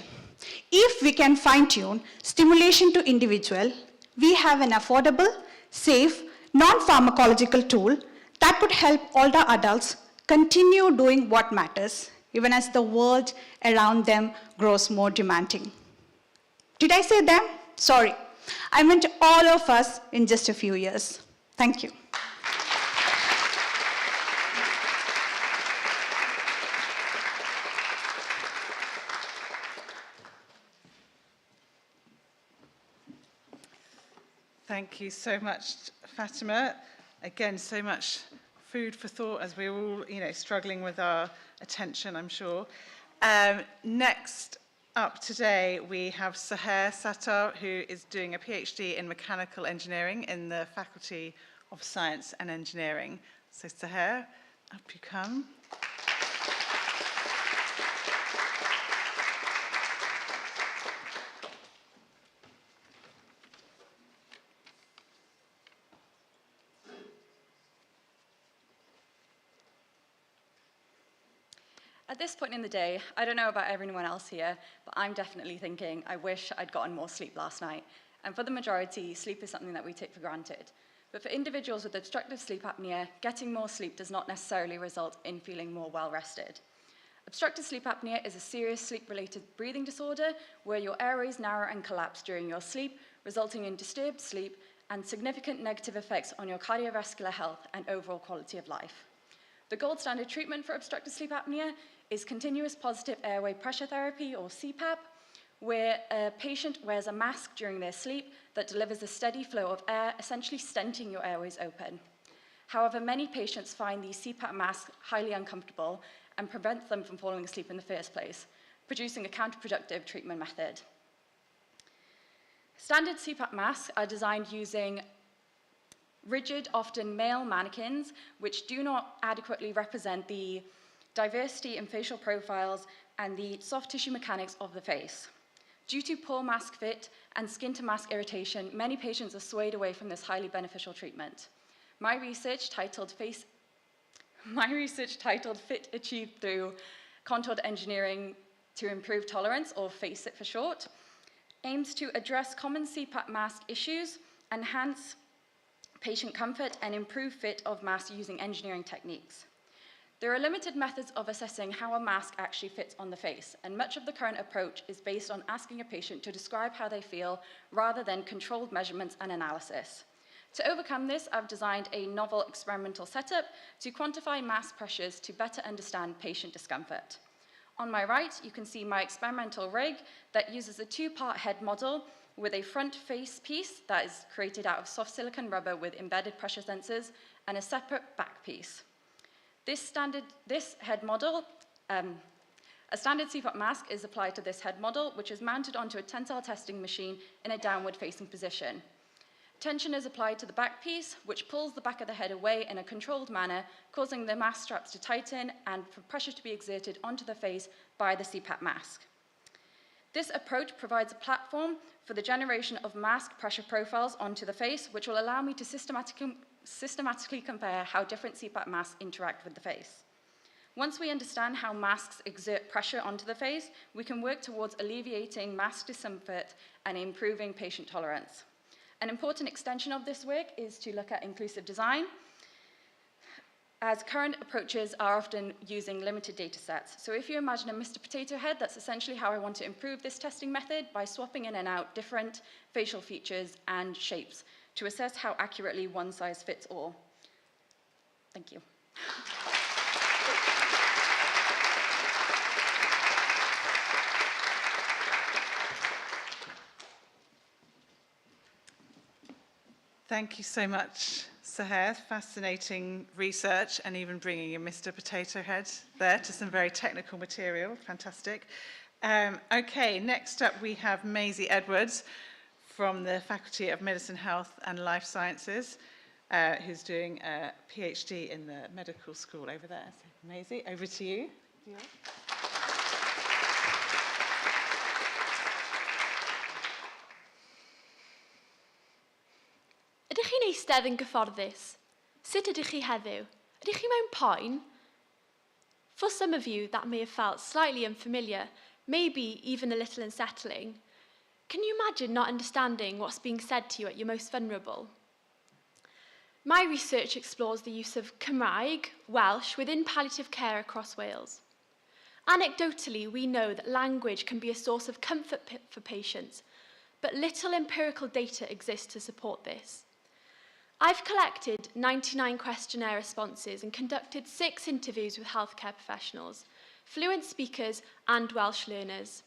If we can fine-tune stimulation to individual, we have an affordable, safe, non-pharmacological tool that could help older adults continue doing what matters, even as the world around them grows more demanding. Did I say them? Sorry. I meant all of us in just a few years. Thank you. Thank you so much, Fatima. Again, so much food for thought as we're all, struggling with our attention, I'm sure. Next up today, we have Seher Sattar, who is doing a PhD in mechanical engineering in the Faculty of Science and Engineering. So Seher, up you come. At this point in the day, I don't know about everyone else here, but I'm definitely thinking, I wish I'd gotten more sleep last night. And for the majority, sleep is something that we take for granted. But for individuals with obstructive sleep apnea, getting more sleep does not necessarily result in feeling more well-rested. Obstructive sleep apnea is a serious sleep-related breathing disorder where your airways narrow and collapse during your sleep, resulting in disturbed sleep and significant negative effects on your cardiovascular health and overall quality of life. The gold standard treatment for obstructive sleep apnea is continuous positive airway pressure therapy, or CPAP, where a patient wears a mask during their sleep that delivers a steady flow of air, essentially stenting your airways open. However, many patients find these CPAP masks highly uncomfortable and prevent them from falling asleep in the first place, producing a counterproductive treatment method. Standard CPAP masks are designed using rigid, often male mannequins, which do not adequately represent the diversity in facial profiles and the soft tissue mechanics of the face. Due to poor mask fit and skin-to-mask irritation, many patients are swayed away from this highly beneficial treatment. My research, titled My research, titled Fit Achieved Through Contoured Engineering to Improve Tolerance, or FACEIT for short, aims to address common CPAP mask issues, enhance patient comfort, and improve fit of masks using engineering techniques. There are limited methods of assessing how a mask actually fits on the face, and much of the current approach is based on asking a patient to describe how they feel rather than controlled measurements and analysis. To overcome this, I've designed a novel experimental setup to quantify mask pressures to better understand patient discomfort. On my right, you can see my experimental rig that uses a two-part head model with a front face piece that is created out of soft silicone rubber with embedded pressure sensors and a separate back piece. A standard CPAP mask is applied to this head model, which is mounted onto a tensile testing machine in a downward-facing position. Tension is applied to the back piece, which pulls the back of the head away in a controlled manner, causing the mask straps to tighten and for pressure to be exerted onto the face by the CPAP mask. This approach provides a platform for the generation of mask pressure profiles onto the face, which will allow me to systematically compare how different CPAP masks interact with the face. Once we understand how masks exert pressure onto the face, we can work towards alleviating mask discomfort and improving patient tolerance. An important extension of this work is to look at inclusive design, as current approaches are often using limited data sets. So if you imagine a Mr. Potato Head, that's essentially how I want to improve this testing method, by swapping in and out different facial features and shapes to assess how accurately one size fits all. Thank you. Thank you so much, Sahar. Fascinating research, and even bringing in Mr. Potato Head there to some very technical material. Fantastic. Okay, next up we have Maisie Edwards from the Faculty of Medicine, Health and Life Sciences, who's doing a PhD in the medical school over there. So, Maisie, over to you. Yeah. Ydych chi'n eistedd yn gyfforddus? Sut ydych chi heddiw? Ydych chi mewn poen? For some of you, that may have felt slightly unfamiliar, maybe even a little unsettling. Can you imagine not understanding what's being said to you at your most vulnerable? My research explores the use of Cymraeg, Welsh, within palliative care across Wales. Anecdotally, we know that language can be a source of comfort for patients, but little empirical data exists to support this. I've collected 99 questionnaire responses and conducted 6 interviews with healthcare professionals, fluent speakers and Welsh learners.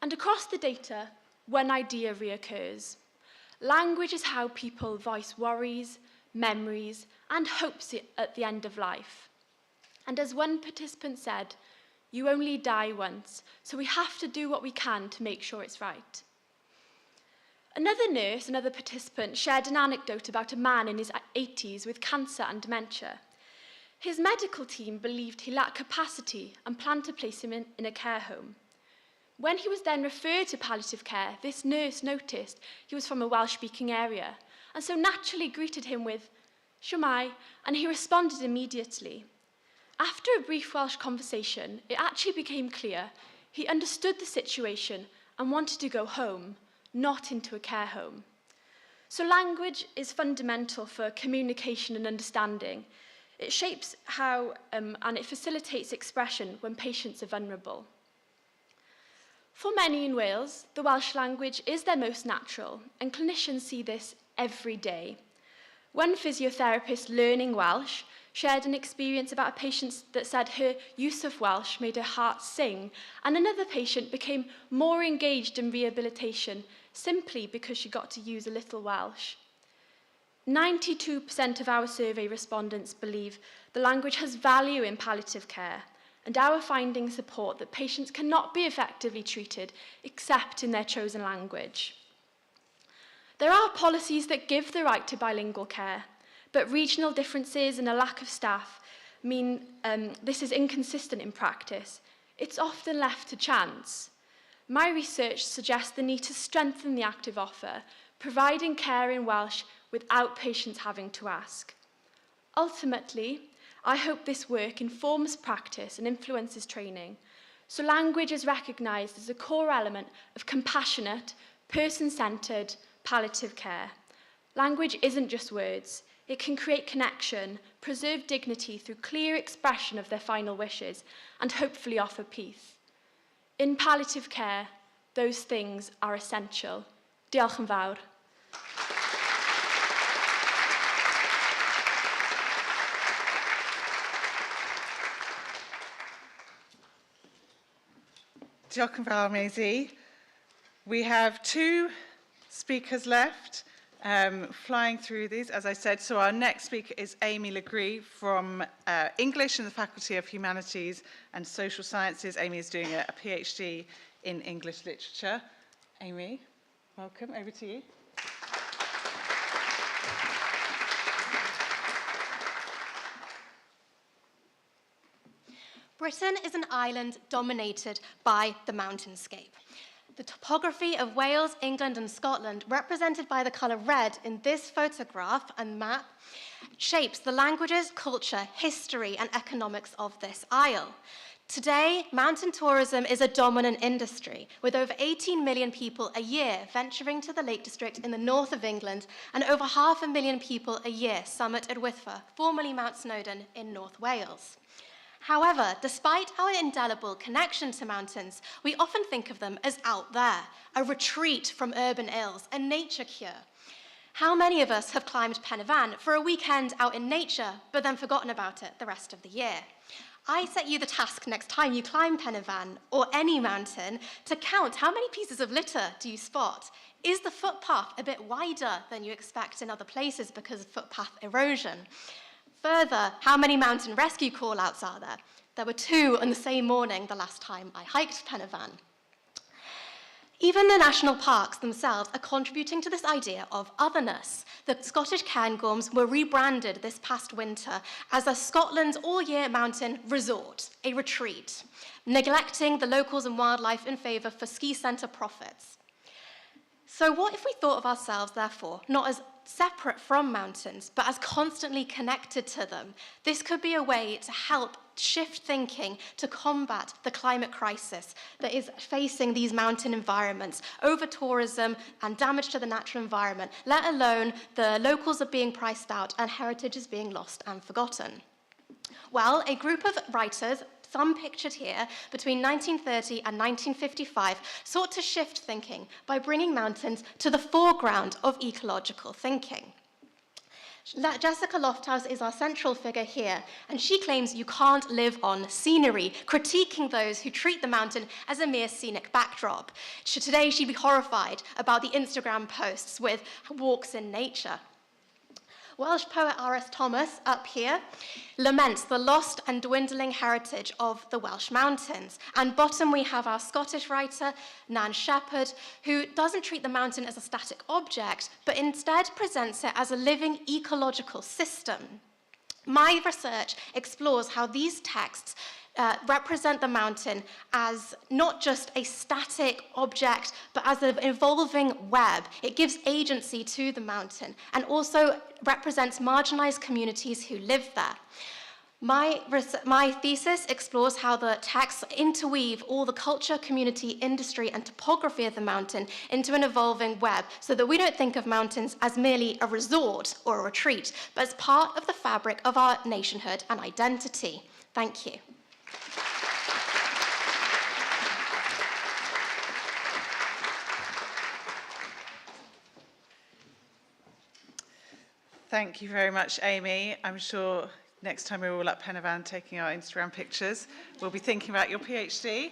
And across the data, one idea reoccurs. Language is how people voice worries, memories, and hopes at the end of life. And as one participant said, you only die once, so we have to do what we can to make sure it's right. Another nurse, another participant, shared an anecdote about a man in his 80s with cancer and dementia. His medical team believed he lacked capacity and planned to place him in a care home. When he was then referred to palliative care, this nurse noticed he was from a Welsh-speaking area, and so naturally greeted him with, "Shwmai," and he responded immediately. After a brief Welsh conversation, it actually became clear he understood the situation and wanted to go home, not into a care home. So language is fundamental for communication and understanding. It shapes how and it facilitates expression when patients are vulnerable. For many in Wales, the Welsh language is their most natural, and clinicians see this every day. One physiotherapist learning Welsh shared an experience about a patient that said her use of Welsh made her heart sing, and another patient became more engaged in rehabilitation simply because she got to use a little Welsh. 92% of our survey respondents believe the language has value in palliative care, and our findings support that patients cannot be effectively treated except in their chosen language. There are policies that give the right to bilingual care, but regional differences and a lack of staff mean this is inconsistent in practice. It's often left to chance. My research suggests the need to strengthen the active offer, providing care in Welsh without patients having to ask. Ultimately, I hope this work informs practice and influences training, so language is recognised as a core element of compassionate, person-centred, palliative care. Language isn't just words. It can create connection, preserve dignity through clear expression of their final wishes, and hopefully offer peace. In palliative care, those things are essential. Diolch yn fawr. Diolch yn fawr, Maisie. We have 2 speakers left. Flying through these, as I said. So our next speaker is Amy Legree from English in the Faculty of Humanities and Social Sciences. Amy is doing a PhD in English literature. Amy, welcome. Over to you. Britain is an island dominated by the mountainscape. The topography of Wales, England, and Scotland, represented by the colour red in this photograph and map, shapes the languages, culture, history, and economics of this isle. Today, mountain tourism is a dominant industry, with over 18 million people a year venturing to the Lake District in the north of England, and over 500,000 people a year summit at Wyddfa, formerly Mount Snowdon, in North Wales. However, despite our indelible connection to mountains, we often think of them as out there, a retreat from urban ills, a nature cure. How many of us have climbed Pen y Fan for a weekend out in nature, but then forgotten about it the rest of the year? I set you the task next time you climb Pen y Fan, or any mountain, to count how many pieces of litter do you spot. Is the footpath a bit wider than you expect in other places because of footpath erosion? Further, how many mountain rescue call-outs are there? There were 2 on the same morning the last time I hiked Pen y Fan. Even the national parks themselves are contributing to this idea of otherness. The Scottish Cairngorms were rebranded this past winter as a Scotland's all-year mountain resort, a retreat, neglecting the locals and wildlife in favour for ski centre profits. So what if we thought of ourselves, therefore, not as separate from mountains, but as constantly connected to them? This could be a way to help shift thinking to combat the climate crisis that is facing these mountain environments, over-tourism and damage to the natural environment, let alone the locals are being priced out and heritage is being lost and forgotten. Well, a group of writers, some pictured here, between 1930 and 1955, sought to shift thinking by bringing mountains to the foreground of ecological thinking. Jessica Lofthouse is our central figure here, and she claims you can't live on scenery, critiquing those who treat the mountain as a mere scenic backdrop. Today, she'd be horrified about the Instagram posts with walks in nature. Welsh poet R.S. Thomas, up here, laments the lost and dwindling heritage of the Welsh mountains. And bottom we have our Scottish writer, Nan Shepherd, who doesn't treat the mountain as a static object, but instead presents it as a living ecological system. My research explores how these texts represent the mountain as not just a static object, but as an evolving web. It gives agency to the mountain and also represents marginalized communities who live there. My thesis explores how the texts interweave all the culture, community, industry, and topography of the mountain into an evolving web so that we don't think of mountains as merely a resort or a retreat, but as part of the fabric of our nationhood and identity. Thank you. Thank you very much, Amy. I'm sure next time we're all at Pen y Fan taking our Instagram pictures, we'll be thinking about your PhD.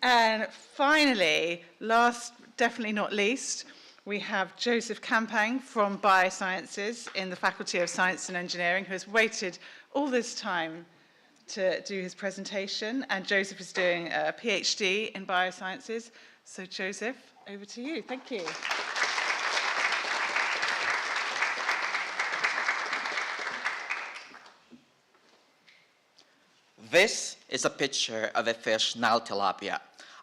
And finally, last, definitely not least, we have Joseph Campang from Biosciences in the Faculty of Science and Engineering, who has waited all this time to do his presentation. And Joseph is doing a PhD in Biosciences. So Joseph, over to you. Thank you. This is a picture of a fish, Nile tilapia.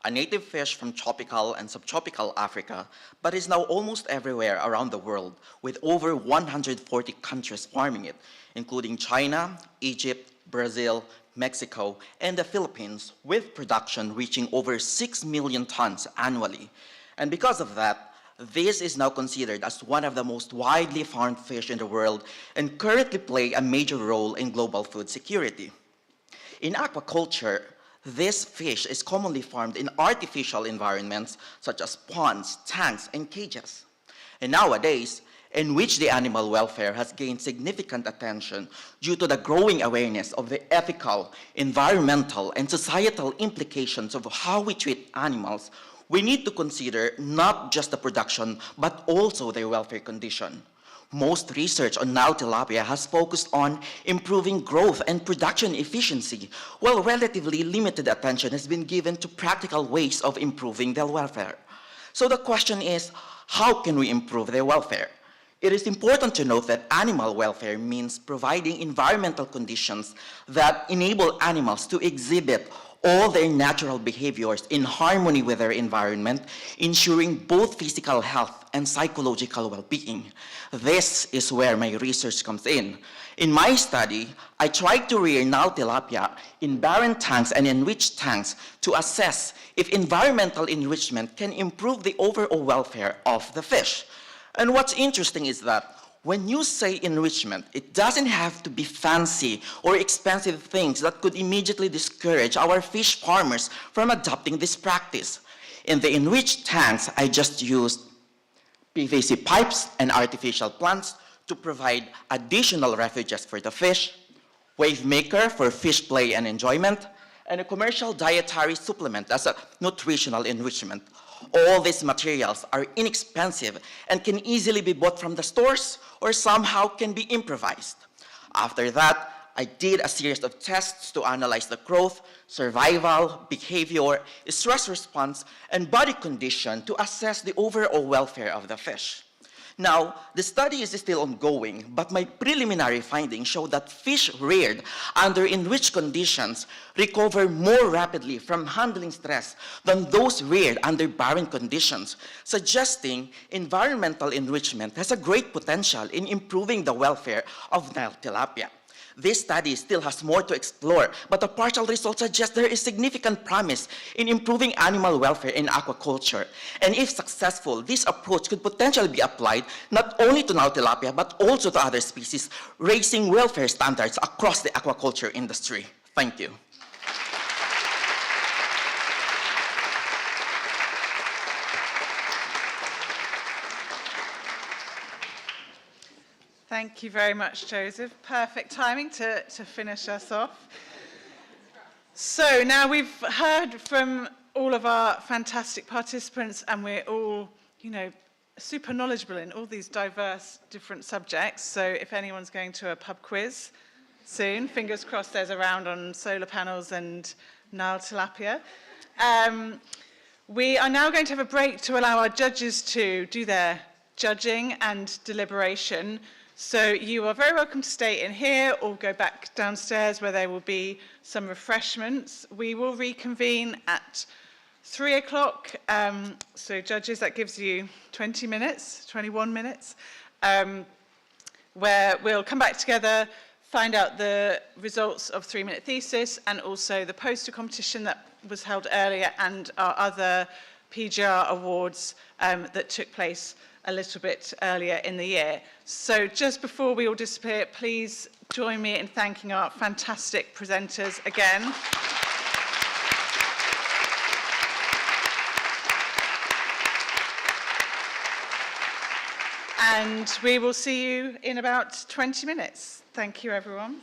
a native fish from tropical and subtropical Africa, but is now almost everywhere around the world, with over 140 countries farming it, including China, Egypt, Brazil, Mexico, and the Philippines, with production reaching over 6 million tons annually. And because of that, this is now considered as one of the most widely farmed fish in the world and currently play a major role in global food security. In aquaculture, this fish is commonly farmed in artificial environments such as ponds, tanks, and cages. And nowadays, in which the animal welfare has gained significant attention due to the growing awareness of the ethical, environmental, and societal implications of how we treat animals, we need to consider not just the production, but also their welfare condition. Most research on Nile tilapia has focused on improving growth and production efficiency, while relatively limited attention has been given to practical ways of improving their welfare. So the question is, how can we improve their welfare? It is important to note that animal welfare means providing environmental conditions that enable animals to exhibit all their natural behaviors in harmony with their environment, ensuring both physical health and psychological well-being. This is where my research comes in. In my study, I tried to rear Nile tilapia in barren tanks and enriched tanks to assess if environmental enrichment can improve the overall welfare of the fish. And what's interesting is that when you say enrichment, it doesn't have to be fancy or expensive things that could immediately discourage our fish farmers from adopting this practice. In the enriched tanks, I just used PVC pipes and artificial plants to provide additional refuges for the fish, wave maker for fish play and enjoyment, and a commercial dietary supplement as a nutritional enrichment. All these materials are inexpensive and can easily be bought from the stores or somehow can be improvised. After that, I did a series of tests to analyze the growth, survival, behavior, stress response, and body condition to assess the overall welfare of the fish. Now, the study is still ongoing, but my preliminary findings show that fish reared under enriched conditions recover more rapidly from handling stress than those reared under barren conditions, suggesting environmental enrichment has a great potential in improving the welfare of Nile tilapia. This study still has more to explore, but the partial results suggest there is significant promise in improving animal welfare in aquaculture. And if successful, this approach could potentially be applied not only to Nile tilapia, but also to other species, raising welfare standards across the aquaculture industry. Thank you. Thank you very much, Joseph. Perfect timing to finish us off. So now we've heard from all of our fantastic participants, and we're all, super knowledgeable in all these diverse different subjects. So if anyone's going to a pub quiz soon, fingers crossed there's a round on solar panels and Nile tilapia. We are now going to have a break to allow our judges to do their judging and deliberation. So you are very welcome to stay in here or go back downstairs where there will be some refreshments. We will reconvene at 3 o'clock. So judges, that gives you 21 minutes, where we'll come back together, find out the results of 3-minute thesis and also the poster competition that was held earlier and our other PGR awards that took place a little bit earlier in the year. So just before we all disappear, please join me in thanking our fantastic presenters again. And we will see you in about 20 minutes. Thank you, everyone.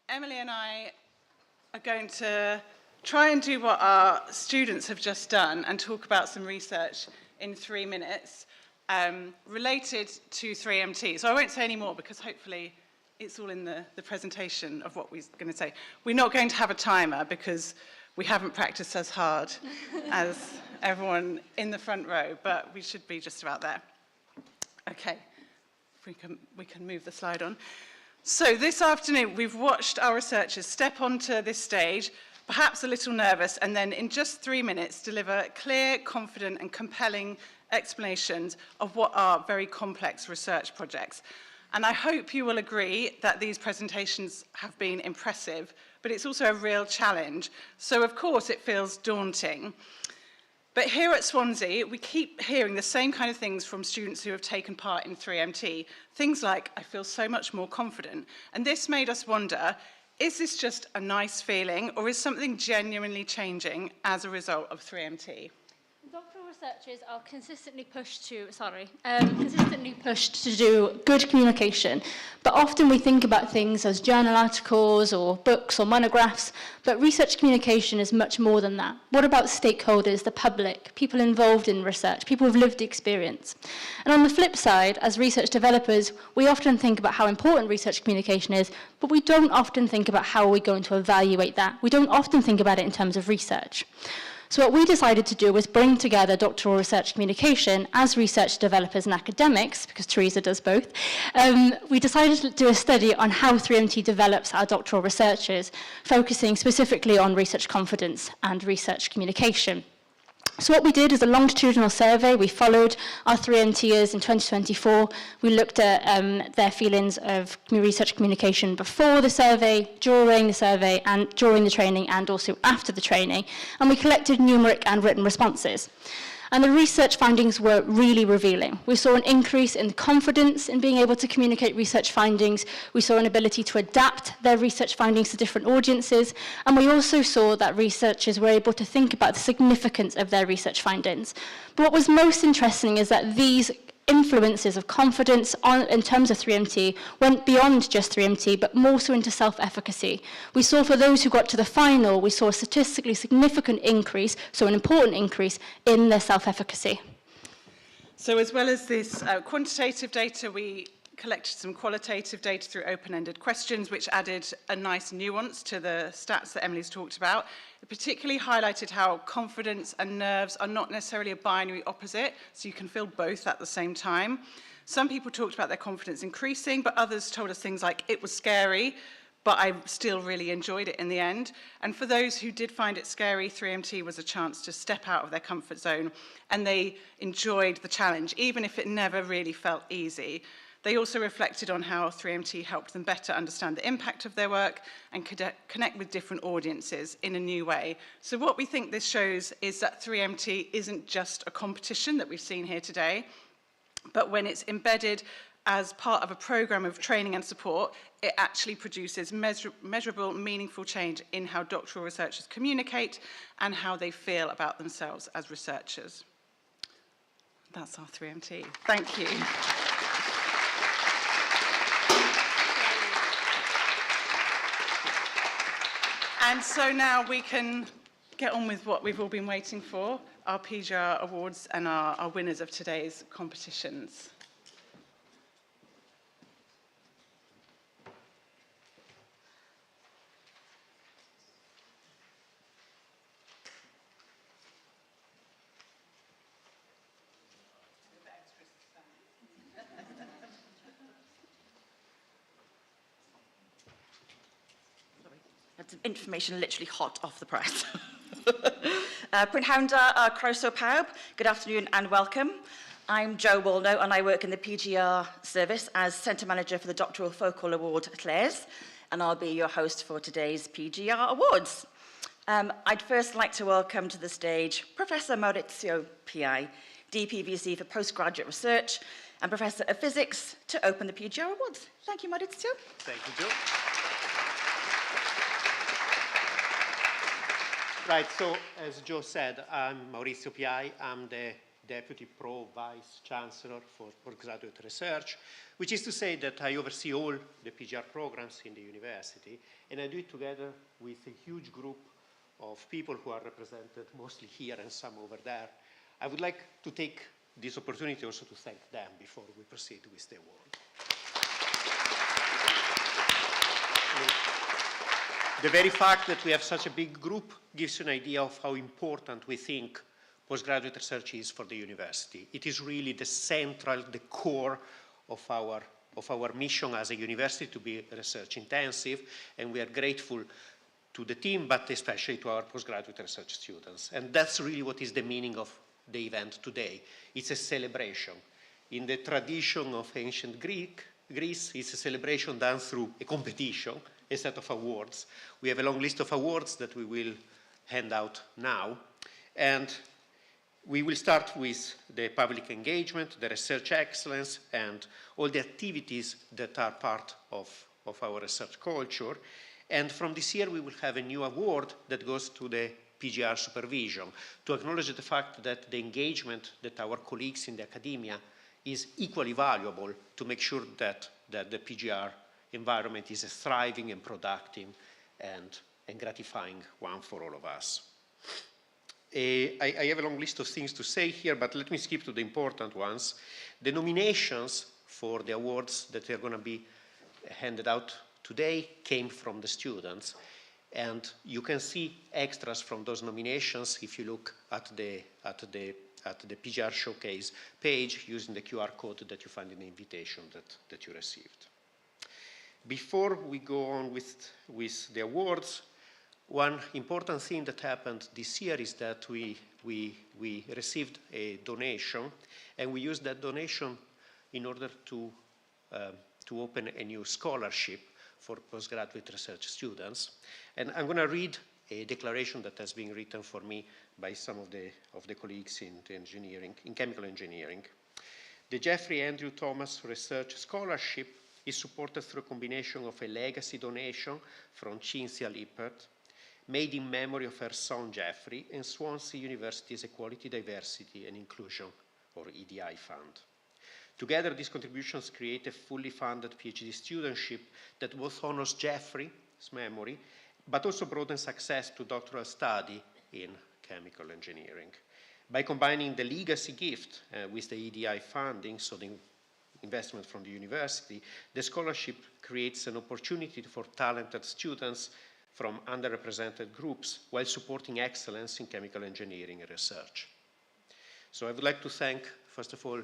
Emily and I are going to try and do what our students have just done and talk about some research in 3 minutes related to 3MT. So I won't say any more because hopefully it's all in the presentation of what we're going to say. We're not going to have a timer because we haven't practiced as hard as everyone in the front row, but we should be just about there. Okay, if we can move the slide on. So this afternoon, we've watched our researchers step onto this stage, perhaps a little nervous, and then in just 3 minutes, deliver clear, confident, and compelling explanations of what are very complex research projects. And I hope you will agree that these presentations have been impressive, but it's also a real challenge. So of course it feels daunting. But here at Swansea, we keep hearing the same kind of things from students who have taken part in 3MT. Things like, I feel so much more confident. And this made us wonder, is this just a nice feeling, or is something genuinely changing as a result of 3MT? Doctoral researchers are consistently pushed to do good communication, but often we think about things as journal articles or books or monographs, but research communication is much more than that. What about stakeholders, the public, people involved in research, people with lived experience? And on the flip side, as research developers, we often think about how important research communication is, but we don't often think about how we're going to evaluate that. We don't often think about it in terms of research. So what we decided to do was bring together doctoral research communication as research developers and academics, because Teresa does both. We decided to do a study on how 3MT develops our doctoral researchers, focusing specifically on research confidence and research communication. So what we did is a longitudinal survey. We followed our 3MTers in 2024. We looked at their feelings of research communication before the survey, and during the training, and also after the training. And we collected numeric and written responses. And the research findings were really revealing. We saw an increase in confidence in being able to communicate research findings. We saw an ability to adapt their research findings to different audiences. And we also saw that researchers were able to think about the significance of their research findings. But what was most interesting is that these influences of confidence in terms of 3MT went beyond just 3MT, but more so into self-efficacy. We saw for those who got to the final, we saw a statistically significant increase, so an important increase in their self-efficacy. So as well as this quantitative data, we collected some qualitative data through open-ended questions, which added a nice nuance to the stats that Emily's talked about. It particularly highlighted how confidence and nerves are not necessarily a binary opposite, so you can feel both at the same time. Some people talked about their confidence increasing, but others told us things like, it was scary, but I still really enjoyed it in the end. And for those who did find it scary, 3MT was a chance to step out of their comfort zone, and they enjoyed the challenge, even if it never really felt easy. They also reflected on how 3MT helped them better understand the impact of their work and connect with different audiences in a new way. So what we think this shows is that 3MT isn't just a competition that we've seen here today, but when it's embedded as part of a program of training and support, it actually produces measurable, meaningful change in how doctoral researchers communicate and how they feel about themselves as researchers. That's our 3MT. Thank you. And so now we can get on with what we've all been waiting for, our PGR awards and our winners of today's competitions. That's information literally hot off the press. Prynhawnda Croeso pawb, good afternoon and welcome. I'm Jo Wolno and I work in the PGR service as Centre Manager for the Doctoral Focal Award at Clares, and I'll be your host for today's PGR Awards. I'd first like to welcome to the stage Professor Maurizio Pi, DPVC for Postgraduate Research and Professor of Physics to open the PGR Awards. Thank you, Maurizio. Thank you, Jo. Right, so as Jo said, I'm Maurizio Pi. I'm the Deputy Pro Vice Chancellor for Postgraduate Research, which is to say that I oversee all the PGR programs in the university, and I do it together with a huge group of people who are represented mostly here and some over there. I would like to take this opportunity also to thank them before we proceed with the award. The very fact that we have such a big group gives you an idea of how important we think postgraduate research is for the university. It is really the central, the core of our mission as a university to be research intensive, and we are grateful to the team, but especially to our postgraduate research students. And that's really what is the meaning of the event today. It's a celebration. In the tradition of ancient Greece, it's a celebration done through a competition, a set of awards. We have a long list of awards that we will hand out now. And we will start with the public engagement, the research excellence, and all the activities that are part of our research culture. And from this year, we will have a new award that goes to the PGR supervision to acknowledge the fact that the engagement that our colleagues in the academia is equally valuable to make sure that the PGR environment is a thriving and productive and gratifying one for all of us. I have a long list of things to say here, but let me skip to the important ones. The nominations for the awards that are going to be handed out today came from the students, and you can see extras from those nominations if you look at the PGR Showcase page using the QR code that you find in the invitation that you received. Before we go on with the awards, one important thing that happened this year is that we received a donation, and we used that donation in order to open a new scholarship for postgraduate research students. And I'm going to read a declaration that has been written for me by some of the colleagues in chemical engineering. The Jeffrey Andrew Thomas Research Scholarship is supported through a combination of a legacy donation from Cinzia Lippert, made in memory of her son Jeffrey, and Swansea University's Equality, Diversity and Inclusion, or EDI Fund. Together, these contributions create a fully funded PhD studentship that both honors Jeffrey's memory, but also broadens access to doctoral study in chemical engineering. By combining the legacy gift with the EDI funding, so the investment from the university, the scholarship creates an opportunity for talented students from underrepresented groups while supporting excellence in chemical engineering research. So I would like to thank, first of all,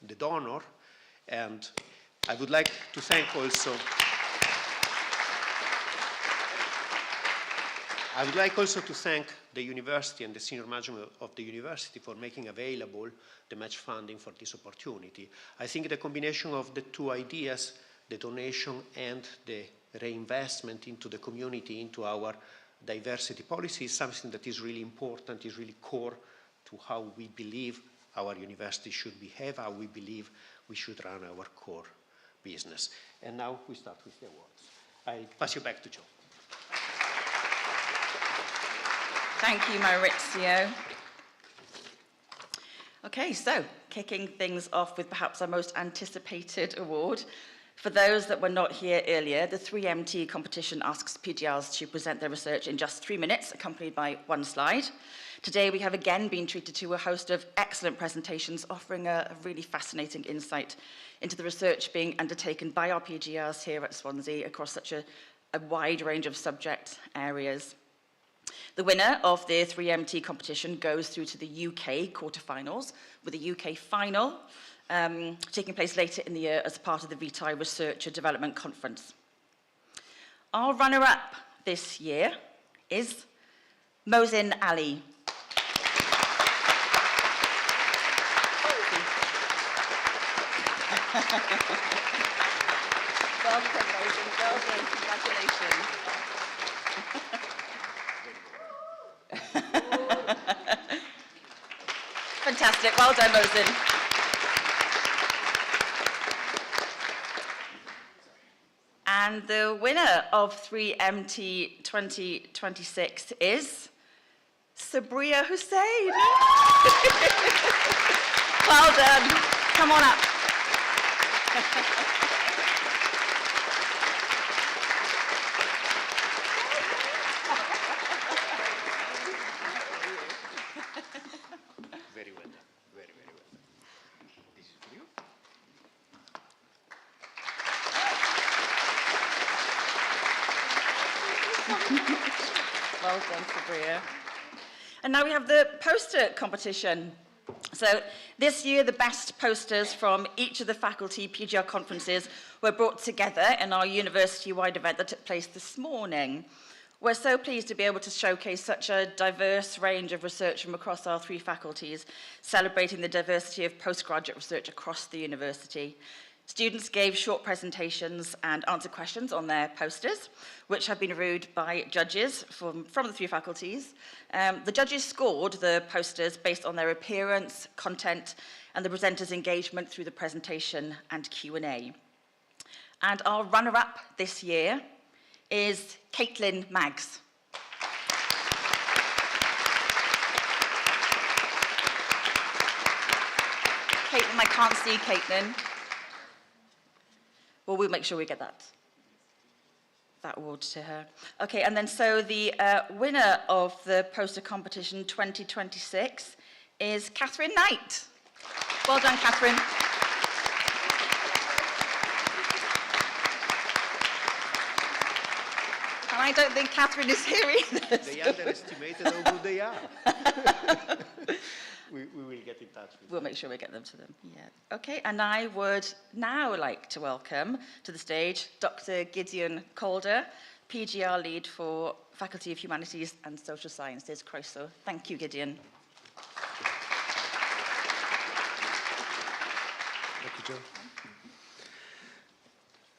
the donor, and I would like to thank also to thank the university and the senior management of the university for making available the match funding for this opportunity. I think the combination of the two ideas, the donation and the reinvestment into the community, into our diversity policy, is something that is really important, is really core to how we believe our university should behave, how we believe we should run our core business. And now we start with the awards. I'll pass you back to Joe. Thank you, Maurizio. Okay, so kicking things off with perhaps our most anticipated award. For those that were not here earlier, the 3MT competition asks PGRs to present their research in just 3 minutes, accompanied by one slide. Today, we have again been treated to a host of excellent presentations, offering a really fascinating insight into the research being undertaken by our PGRs here at Swansea across such a wide range of subject areas. The winner of the 3MT competition goes through to the UK quarterfinals, with the UK final taking place later in the year as part of the Vitae Researcher Development Conference. Our runner-up this year is Mohsin Ali. Welcome, Mohsin. Well done. Congratulations. Fantastic. Well done, Mohsin. And the winner of 3MT 2026 is Sabria Hussain. Well done. Come on up. Very well done. Very, very well done. This is for you. Well done, Sabria. And now we have the poster competition. So this year, the best posters from each of the faculty PGR conferences were brought together in our university-wide event that took place this morning. We're so pleased to be able to showcase such a diverse range of research from across our 3 faculties, celebrating the diversity of postgraduate research across the university. Students gave short presentations and answered questions on their posters, which have been reviewed by judges from the 3 faculties. The judges scored the posters based on their appearance, content, and the presenter's engagement through the presentation and Q&A. And our runner-up this year is Caitlin Maggs. Caitlin, I can't see Caitlin. Well, we'll make sure we get that award to her. Okay, and then so the winner of the poster competition 2026 is Catherine Knight. Well done, Catherine. And I don't think Catherine is here either. They underestimated how good they are. We will get in touch with We'll make sure we get them to them. Yeah. Okay, and I would now like to welcome to the stage Dr. Gideon Calder, PGR lead for Faculty of Humanities and Social Sciences, CROSO. Thank you, Gideon. Thank you, Joe.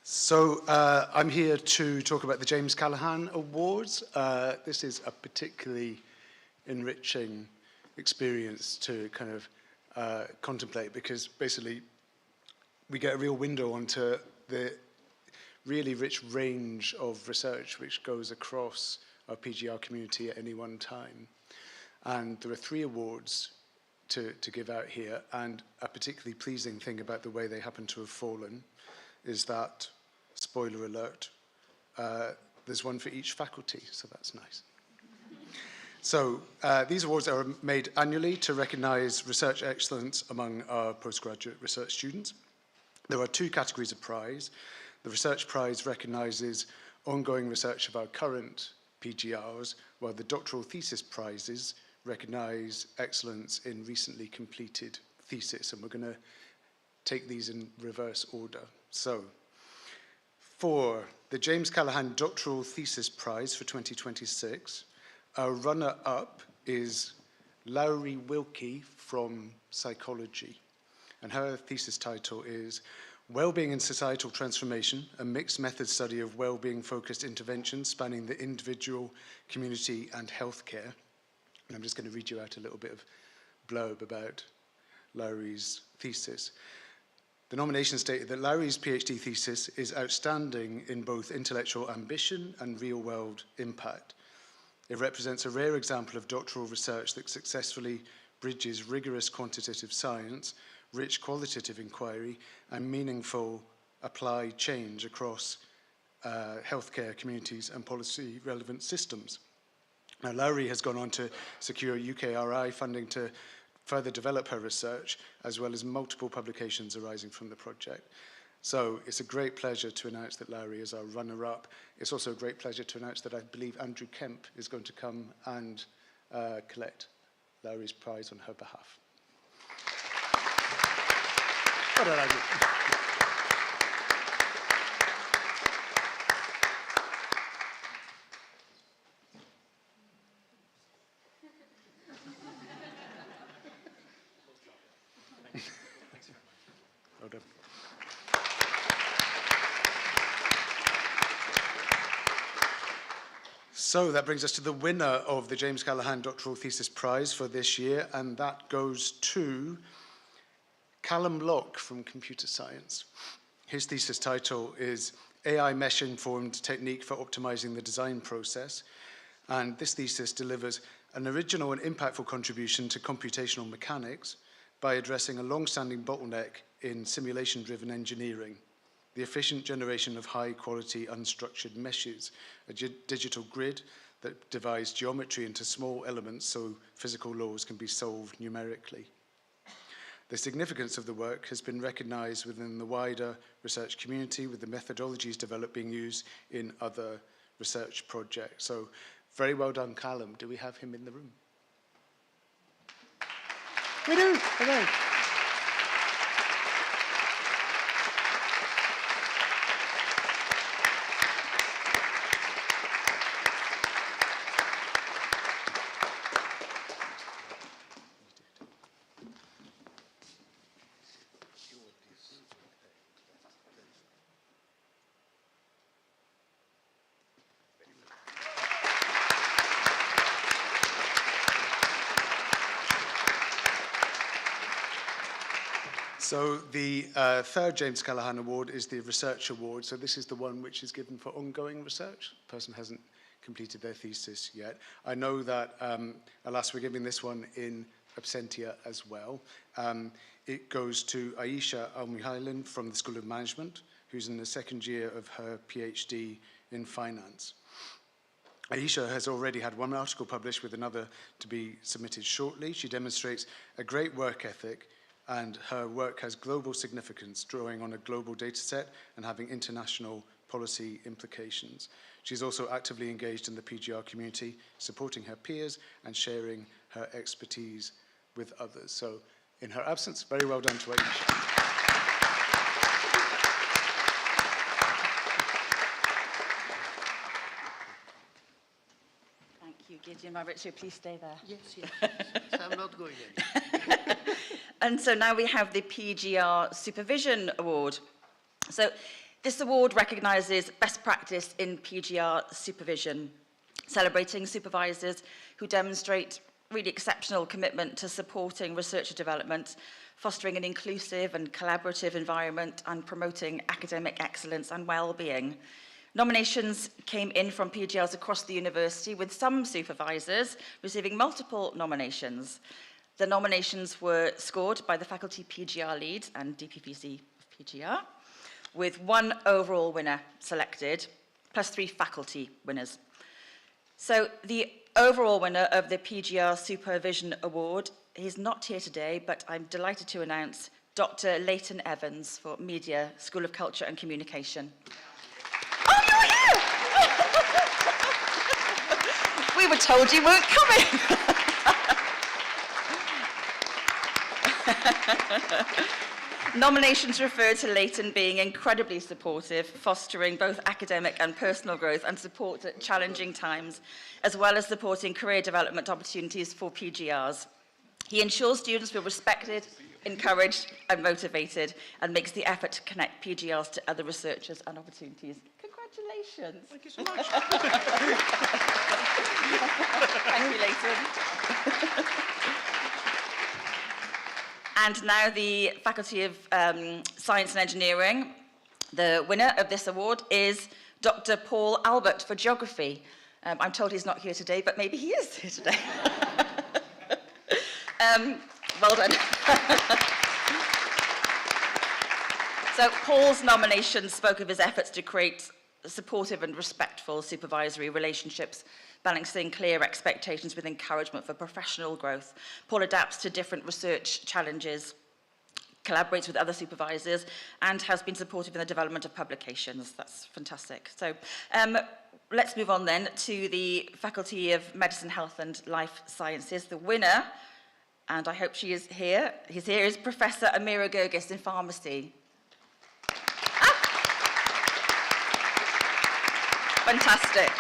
So I'm here to talk about the James Callaghan Awards. This is a particularly enriching experience to kind of contemplate, because basically we get a real window onto the really rich range of research which goes across our PGR community at any one time. And there are 3 awards to give out here, and a particularly pleasing thing about the way they happen to have fallen is that, spoiler alert, there's one for each faculty, so that's nice. So these awards are made annually to recognise research excellence among our postgraduate research students. There are 2 categories of prize. The research prize recognises ongoing research of our current PGRs, while the doctoral thesis prizes recognise excellence in recently completed thesis. And we're going to take these in reverse order. So for the James Callaghan Doctoral Thesis Prize for 2026, our runner-up is Lowry Wilkie from Psychology, and her thesis title is Wellbeing and Societal Transformation, a Mixed Method Study of Wellbeing-Focused Interventions Spanning the Individual, Community and Healthcare. And I'm just going to read you out a little bit of blurb about Lowry's thesis. The nomination stated that Lowry's PhD thesis is outstanding in both intellectual ambition and real-world impact. It represents a rare example of doctoral research that successfully bridges rigorous quantitative science, rich qualitative inquiry, and meaningful applied change across healthcare communities and policy-relevant systems. Now, Lowry has gone on to secure UKRI funding to further develop her research, as well as multiple publications arising from the project. So it's a great pleasure to announce that Lowry is our runner-up. It's also a great pleasure to announce that I believe Andrew Kemp is going to come and collect Lowry's prize on her behalf. Well done, Andrew. Well done. So that brings us to the winner of the James Callaghan Doctoral Thesis Prize for this year, and that goes to Callum Locke from Computer Science. His thesis title is AI Mesh-Informed Technique for Optimizing the Design Process, and this thesis delivers an original and impactful contribution to computational mechanics by addressing a long-standing bottleneck in simulation-driven engineering, the efficient generation of high-quality unstructured meshes, a digital grid that divides geometry into small elements so physical laws can be solved numerically. The significance of the work has been recognized within the wider research community, with the methodologies developed being used in other research projects. So very well done, Callum. Do we have him in the room? We do. Hello. So the third James Callaghan Award is the Research Award. So this is the one which is given for ongoing research. The person hasn't completed their thesis yet. I know that, alas, we're giving this one in absentia as well. It goes to Aisha Al-Mihailan from the School of Management, who's in the second year of her PhD in finance. Aisha has already had one article published with another to be submitted shortly. She demonstrates a great work ethic, and her work has global significance, drawing on a global data set and having international policy implications. She's also actively engaged in the PGR community, supporting her peers and sharing her expertise with others. So in her absence, very well done to Aisha. Thank you, Gideon. Richard, please stay there. Yes, yes. I'm not going anywhere. And so now we have the PGR Supervision Award. So this award recognises best practice in PGR supervision, celebrating supervisors who demonstrate really exceptional commitment to supporting researcher development, fostering an inclusive and collaborative environment, and promoting academic excellence and well-being. Nominations came in from PGRs across the university, with some supervisors receiving multiple nominations. The nominations were scored by the faculty PGR lead and DPVC of PGR, with one overall winner selected, plus 3 faculty winners. So the overall winner of the PGR Supervision Award, he's not here today, but I'm delighted to announce Dr. Leighton Evans for Media, School of Culture and Communication. Oh, you're here! We were told you weren't coming. Nominations refer to Leighton being incredibly supportive, fostering both academic and personal growth and support at challenging times, as well as supporting career development opportunities for PGRs. He ensures students feel respected, encouraged and motivated, and makes the effort to connect PGRs to other researchers and opportunities. Congratulations. Thank you so much. Thank you, Leighton. And now the Faculty of Science and Engineering. The winner of this award is Dr. Paul Albert for Geography. I'm told he's not here today, but maybe he is here today. Well done. So Paul's nomination spoke of his efforts to create supportive and respectful supervisory relationships, balancing clear expectations with encouragement for professional growth. Paul adapts to different research challenges, collaborates with other supervisors, and has been supportive in the development of publications. That's fantastic. So let's move on then to the Faculty of Medicine, Health and Life Sciences. The winner, and I hope she is here, is Professor Amira Gurgis in pharmacy. Fantastic.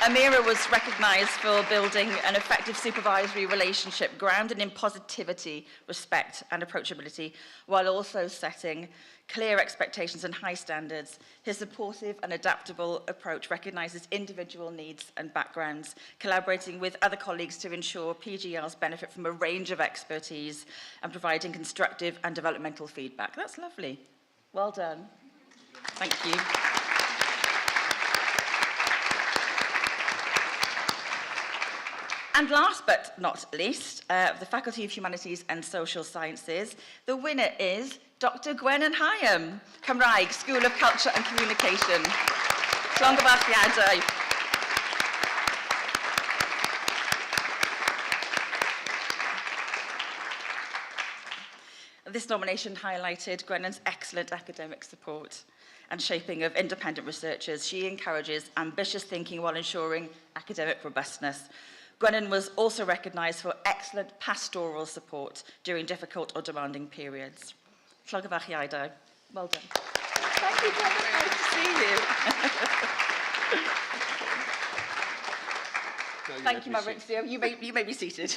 Amira was recognised for building an effective supervisory relationship grounded in positivity, respect and approachability, while also setting clear expectations and high standards. His supportive and adaptable approach recognises individual needs and backgrounds, collaborating with other colleagues to ensure PGRs benefit from a range of expertise and providing constructive and developmental feedback. That's lovely. Well done. Thank you. And last but not least, the Faculty of Humanities and Social Sciences, the winner is Dr. Gwenan Hyam, Cymraeg, School of Culture and Communication. Llongyfarchiadau. This nomination highlighted Gwenan's excellent academic support and shaping of independent researchers. She encourages ambitious thinking while ensuring academic robustness. Gwenan was also recognised for excellent pastoral support during difficult or demanding periods. Llongyfarchiadau. Well done. Thank you, Gwenan. Nice to see you. Thank you, Maurizio. You may be seated.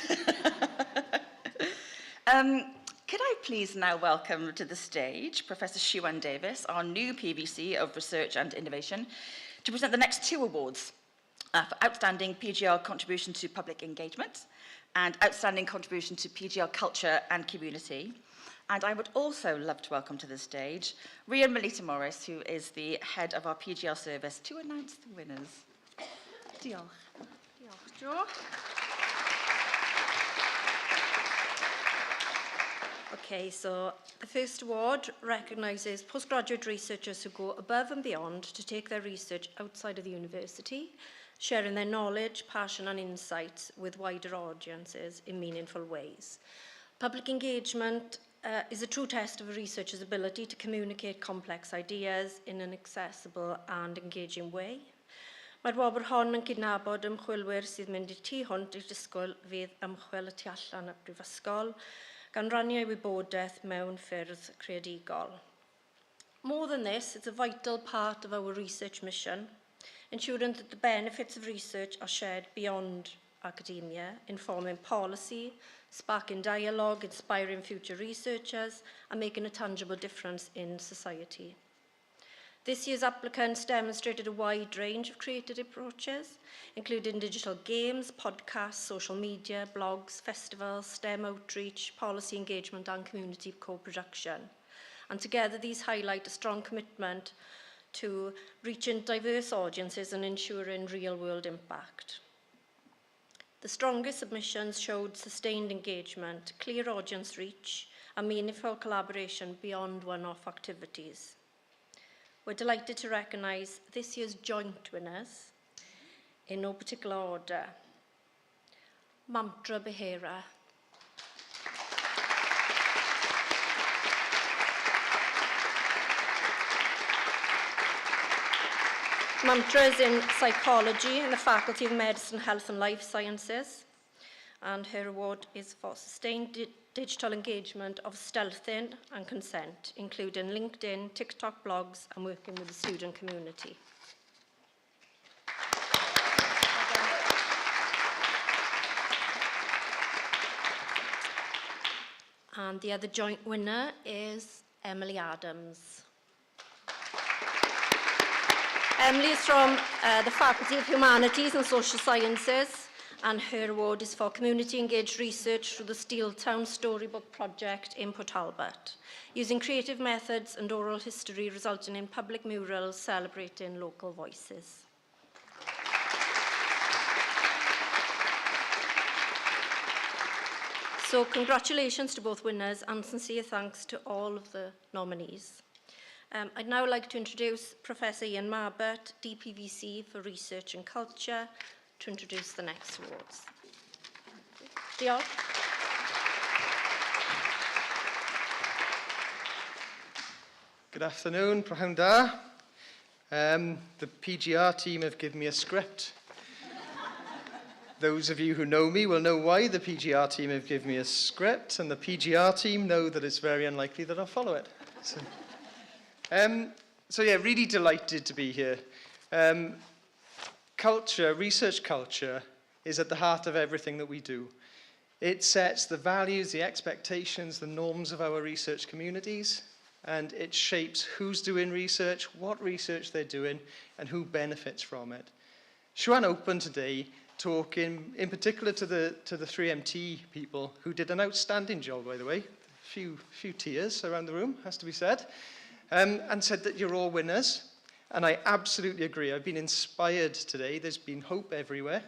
Could I please now welcome to the stage Professor Siwan Davis, our new PVC of Research and Innovation, to present the next two awards for Outstanding PGR Contribution to Public Engagement and Outstanding Contribution to PGR Culture and Community. And I would also love to welcome to the stage Rhian Melita-Morris, who is the head of our PGR service, to announce the winners. Diolch. Diolch, Jo. Okay, so the first award recognises postgraduate researchers who go above and beyond to take their research outside of the university, sharing their knowledge, passion and insights with wider audiences in meaningful ways. Public engagement is a true test of a researcher's ability to communicate complex ideas in an accessible and engaging way. Mae'r wobr hon yn cydnabod ymchwilwyr sydd mynd i'r tu hwnt i'r disgwyl fydd ymchwil y tu allan y brifysgol, gan rannu ei wybodaeth mewn ffyrdd creadigol. More than this, it's a vital part of our research mission, ensuring that the benefits of research are shared beyond academia, informing policy, sparking dialogue, inspiring future researchers, and making a tangible difference in society. This year's applicants demonstrated a wide range of creative approaches, including digital games, podcasts, social media, blogs, festivals, STEM outreach, policy engagement and community co-production. And together these highlight a strong commitment to reaching diverse audiences and ensuring real-world impact. The strongest submissions showed sustained engagement, clear audience reach, and meaningful collaboration beyond one-off activities. We're delighted to recognise this year's joint winners in no particular order. Mantra Behera. Mantra is in psychology in the Faculty of Medicine, Health and Life Sciences, and her award is for sustained digital engagement of stealthing and consent, including LinkedIn, TikTok blogs, and working with the student community. And the other joint winner is Emily Adams. Emily is from the Faculty of Humanities and Social Sciences, and her award is for community engaged research through the Steeltown Storybook Project in Port Talbot, using creative methods and oral history resulting in public murals celebrating local voices. So congratulations to both winners and sincere thanks to all of the nominees. I'd now like to introduce Professor Ian Marbert, DPVC for Research and Culture, to introduce the next awards. Diolch. Good afternoon, Prahwn da. The PGR team have given me a script. Those of you who know me will know why the PGR team have given me a script, and the PGR team know that it's very unlikely that I'll follow it. So yeah, really delighted to be here. Culture, research culture, is at the heart of everything that we do. It sets the values, the expectations, the norms of our research communities, and it shapes who's doing research, what research they're doing, and who benefits from it. Siwan opened today talking in particular to the 3MT people who did an outstanding job, by the way. Few tears around the room, has to be said, and said that you're all winners. And I absolutely agree. I've been inspired today. There's been hope everywhere.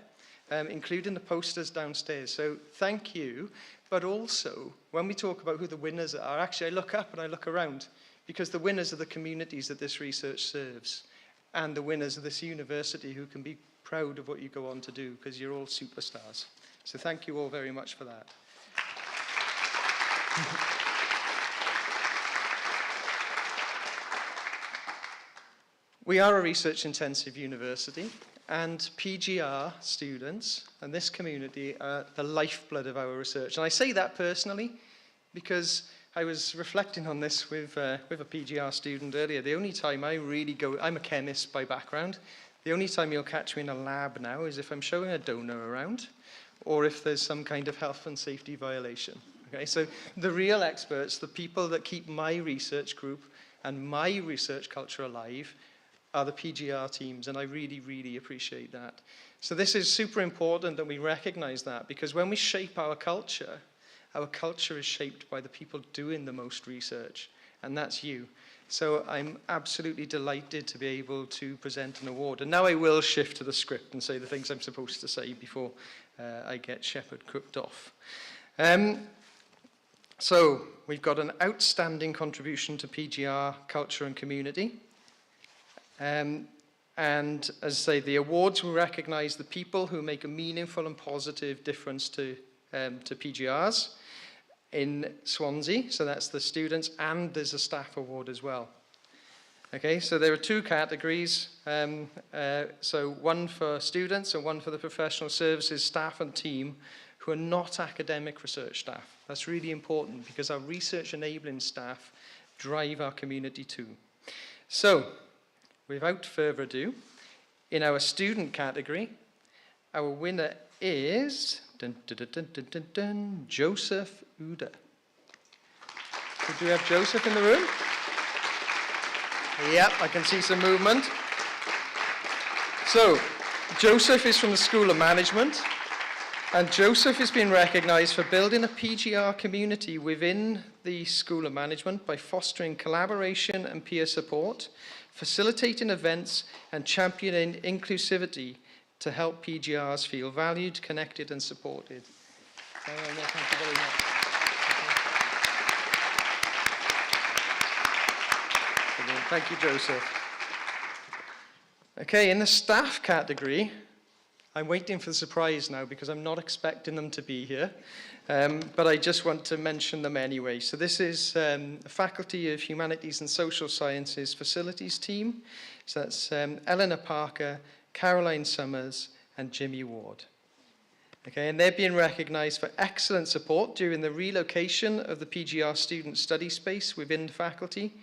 including the posters downstairs. So thank you. But also, when we talk about who the winners are, actually I look up and I look around, because the winners are the communities that this research serves, and the winners of this university who can be proud of what you go on to do, because you're all superstars. So thank you all very much for that. We are a research-intensive university, and PGR students and this community are the lifeblood of our research. And I say that personally because I was reflecting on this with a PGR student earlier. The only time I really go, I'm a chemist by background, the only time you'll catch me in a lab now is if I'm showing a donor around or if there's some kind of health and safety violation. Okay, so the real experts, the people that keep my research group and my research culture alive, are the PGR teams, and I really, really appreciate that. So this is super important that we recognize that, because when we shape our culture is shaped by the people doing the most research, and that's you. So I'm absolutely delighted to be able to present an award. And now I will shift to the script and say the things I'm supposed to say before I get shepherd cooked off. So we've got an outstanding contribution to PGR culture and community. And as I say, the awards will recognise the people who make a meaningful and positive difference to PGRs in Swansea. So that's the students, and there's a staff award as well. Okay, so there are two categories. So one for students and one for the professional services staff and team who are not academic research staff. That's really important because our research enabling staff drive our community too. So, without further ado, in our student category, our winner is Joseph Uda. Do we have Joseph in the room? Yep, I can see some movement. So, Joseph is from the School of Management, and Joseph has been recognised for building a PGR community within the School of Management by fostering collaboration and peer support, facilitating events and championing inclusivity to help PGRs feel valued, connected and supported. Thank you very much. Thank you, Joseph. Okay, in the staff category, I'm waiting for the surprise now because I'm not expecting them to be here, but I just want to mention them anyway. So this is a Faculty of Humanities and Social Sciences facilities team. So that's Eleanor Parker, Caroline Summers, and Jimmy Ward. Okay, and they're being recognised for excellent support during the relocation of the PGR student study space within the faculty,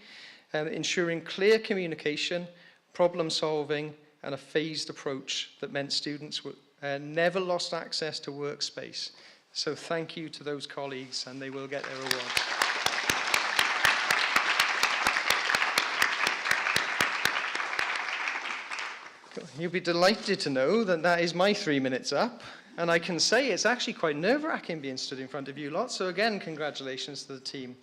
ensuring clear communication, problem solving, and a phased approach that meant students never lost access to workspace. So thank you to those colleagues, and they will get their award. You'll be delighted to know that that is my 3 minutes up, and I can say it's actually quite nerve-wracking being stood in front of you lot, so again, congratulations to the team.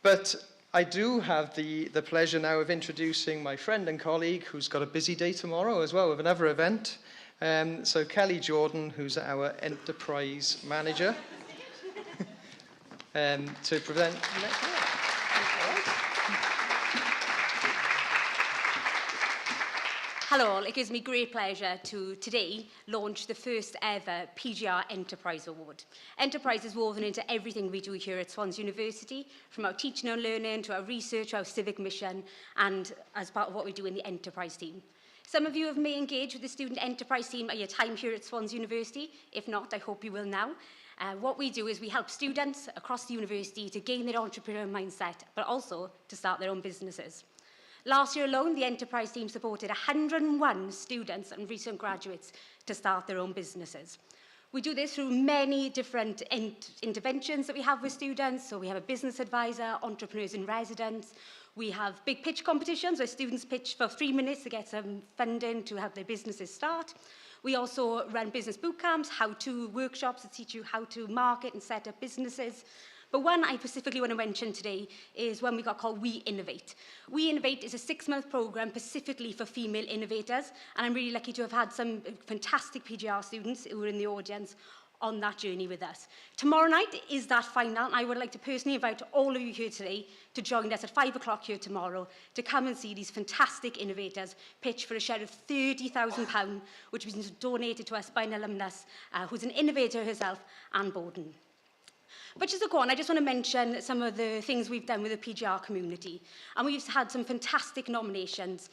But I do have the pleasure now of introducing my friend and colleague who's got a busy day tomorrow as well with another event. So Kelly Jordan, who's our enterprise manager, to present. Hello all, it gives me great pleasure to today launch the first ever PGR Enterprise Award. Enterprise is woven into everything we do here at Swansea University, from our teaching and learning to our research, our civic mission, and as part of what we do in the Enterprise team. Some of you may engage with the Student Enterprise team at your time here at Swansea University. If not, I hope you will now. What we do is we help students across the university to gain their entrepreneurial mindset, but also to start their own businesses. Last year alone, the Enterprise team supported 101 students and recent graduates to start their own businesses. We do this through many different interventions that we have with students. So we have a business advisor, entrepreneurs in residence. We have big pitch competitions where students pitch for 3 minutes to get some funding to help their businesses start. We also run business boot camps, how-to workshops that teach you how to market and set up businesses. But one I specifically want to mention today is one we got called We Innovate. We Innovate is a 6-month programme specifically for female innovators, and I'm really lucky to have had some fantastic PGR students who are in the audience on that journey with us. Tomorrow night is that final, and I would like to personally invite all of you here today to join us at 5 o'clock here tomorrow to come and see these fantastic innovators pitch for a share of £30,000, which was donated to us by an alumnus who's an innovator herself, Anne Bowden. But just to go on, I just want to mention some of the things we've done with the PGR community. And we've had some fantastic nominations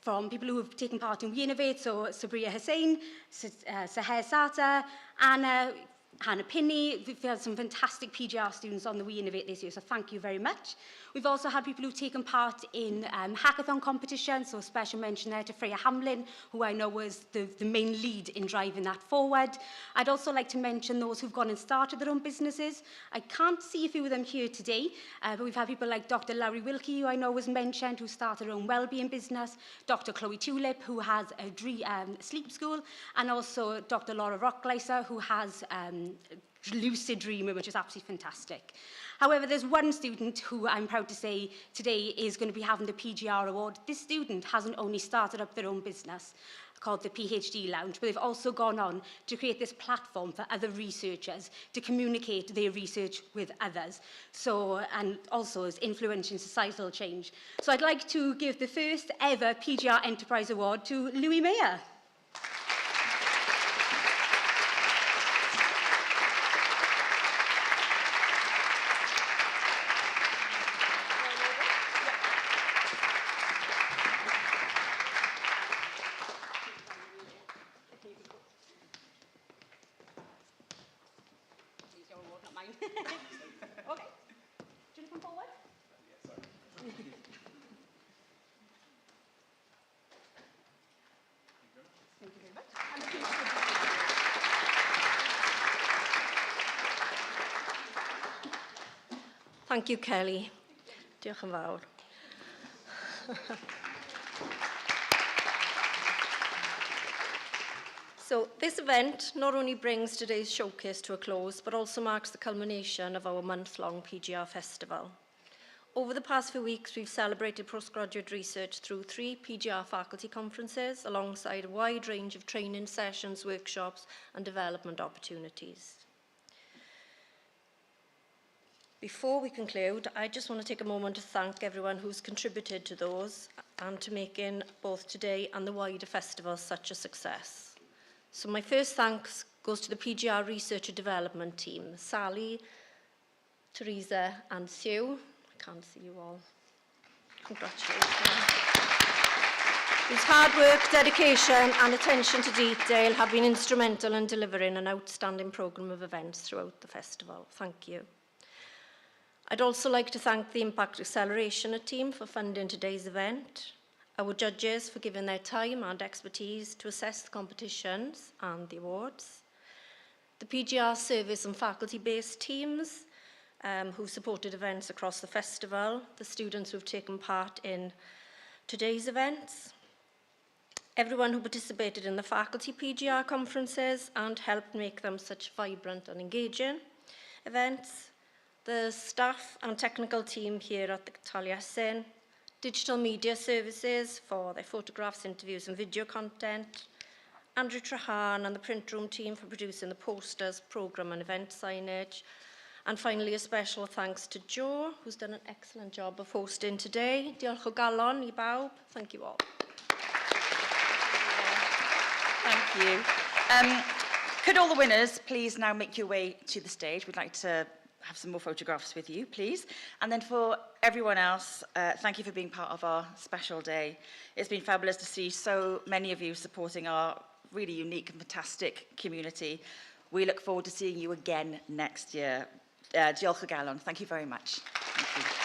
from people who have taken part in We Innovate, so Sabria Hussain, Saher Sata, Anna, Hannah Pinney. We've had some fantastic PGR students on the We Innovate this year, so thank you very much. We've also had people who've taken part in hackathon competitions, so a special mention there to Freya Hamlin, who I know was the main lead in driving that forward. I'd also like to mention those who've gone and started their own businesses. I can't see a few of them here today, but we've had people like Dr. Larry Wilkie, who I know was mentioned, who started her own wellbeing business, Dr. Chloe Tulip, who has a sleep school, and also Dr. Laura Rockgleiser, who has Lucid Dreamer, which is absolutely fantastic. However, there's one student who I'm proud to say today is going to be having the PGR award. This student hasn't only started up their own business called the PhD Lounge, but they've also gone on to create this platform for other researchers to communicate their research with others, and also is influencing societal change. So I'd like to give the first ever PGR Enterprise Award to Louis Mayer. Okay. Do you want to come forward? Thank you very much. Thank you, Kelly. Diolch yn fawr. So this event not only brings today's showcase to a close, but also marks the culmination of our month-long PGR Festival. Over the past few weeks, we've celebrated postgraduate research through 3 PGR faculty conferences, alongside a wide range of training sessions, workshops, and development opportunities. Before we conclude, I just want to take a moment to thank everyone who's contributed to those and to making both today and the wider festival such a success. So my first thanks goes to the PGR Research and Development team, Sally, Teresa and Sue. I can't see you all. Congratulations. Whose hard work, dedication and attention to detail have been instrumental in delivering an outstanding programme of events throughout the festival. Thank you. I'd also like to thank the Impact Acceleration team for funding today's event, our judges for giving their time and expertise to assess the competitions and the awards, the PGR service and faculty-based teams who supported events across the festival, the students who have taken part in today's events, everyone who participated in the faculty PGR conferences and helped make them such vibrant and engaging events, the staff and technical team here at the Taliesin, Digital Media Services for their photographs, interviews and video content, Andrew Trahan and the print room team for producing the posters, programme and event signage, and finally a special thanks to Joe, who's done an excellent job of hosting today. Diolch o galon I bawb. Thank you all. Thank you. Could all the winners please now make your way to the stage? We'd like to have some more photographs with you, please. And then for everyone else, thank you for being part of our special day. It's been fabulous to see so many of you supporting our really unique and fantastic community. We look forward to seeing you again next year. Diolch o galon. Thank you very much. Thank you.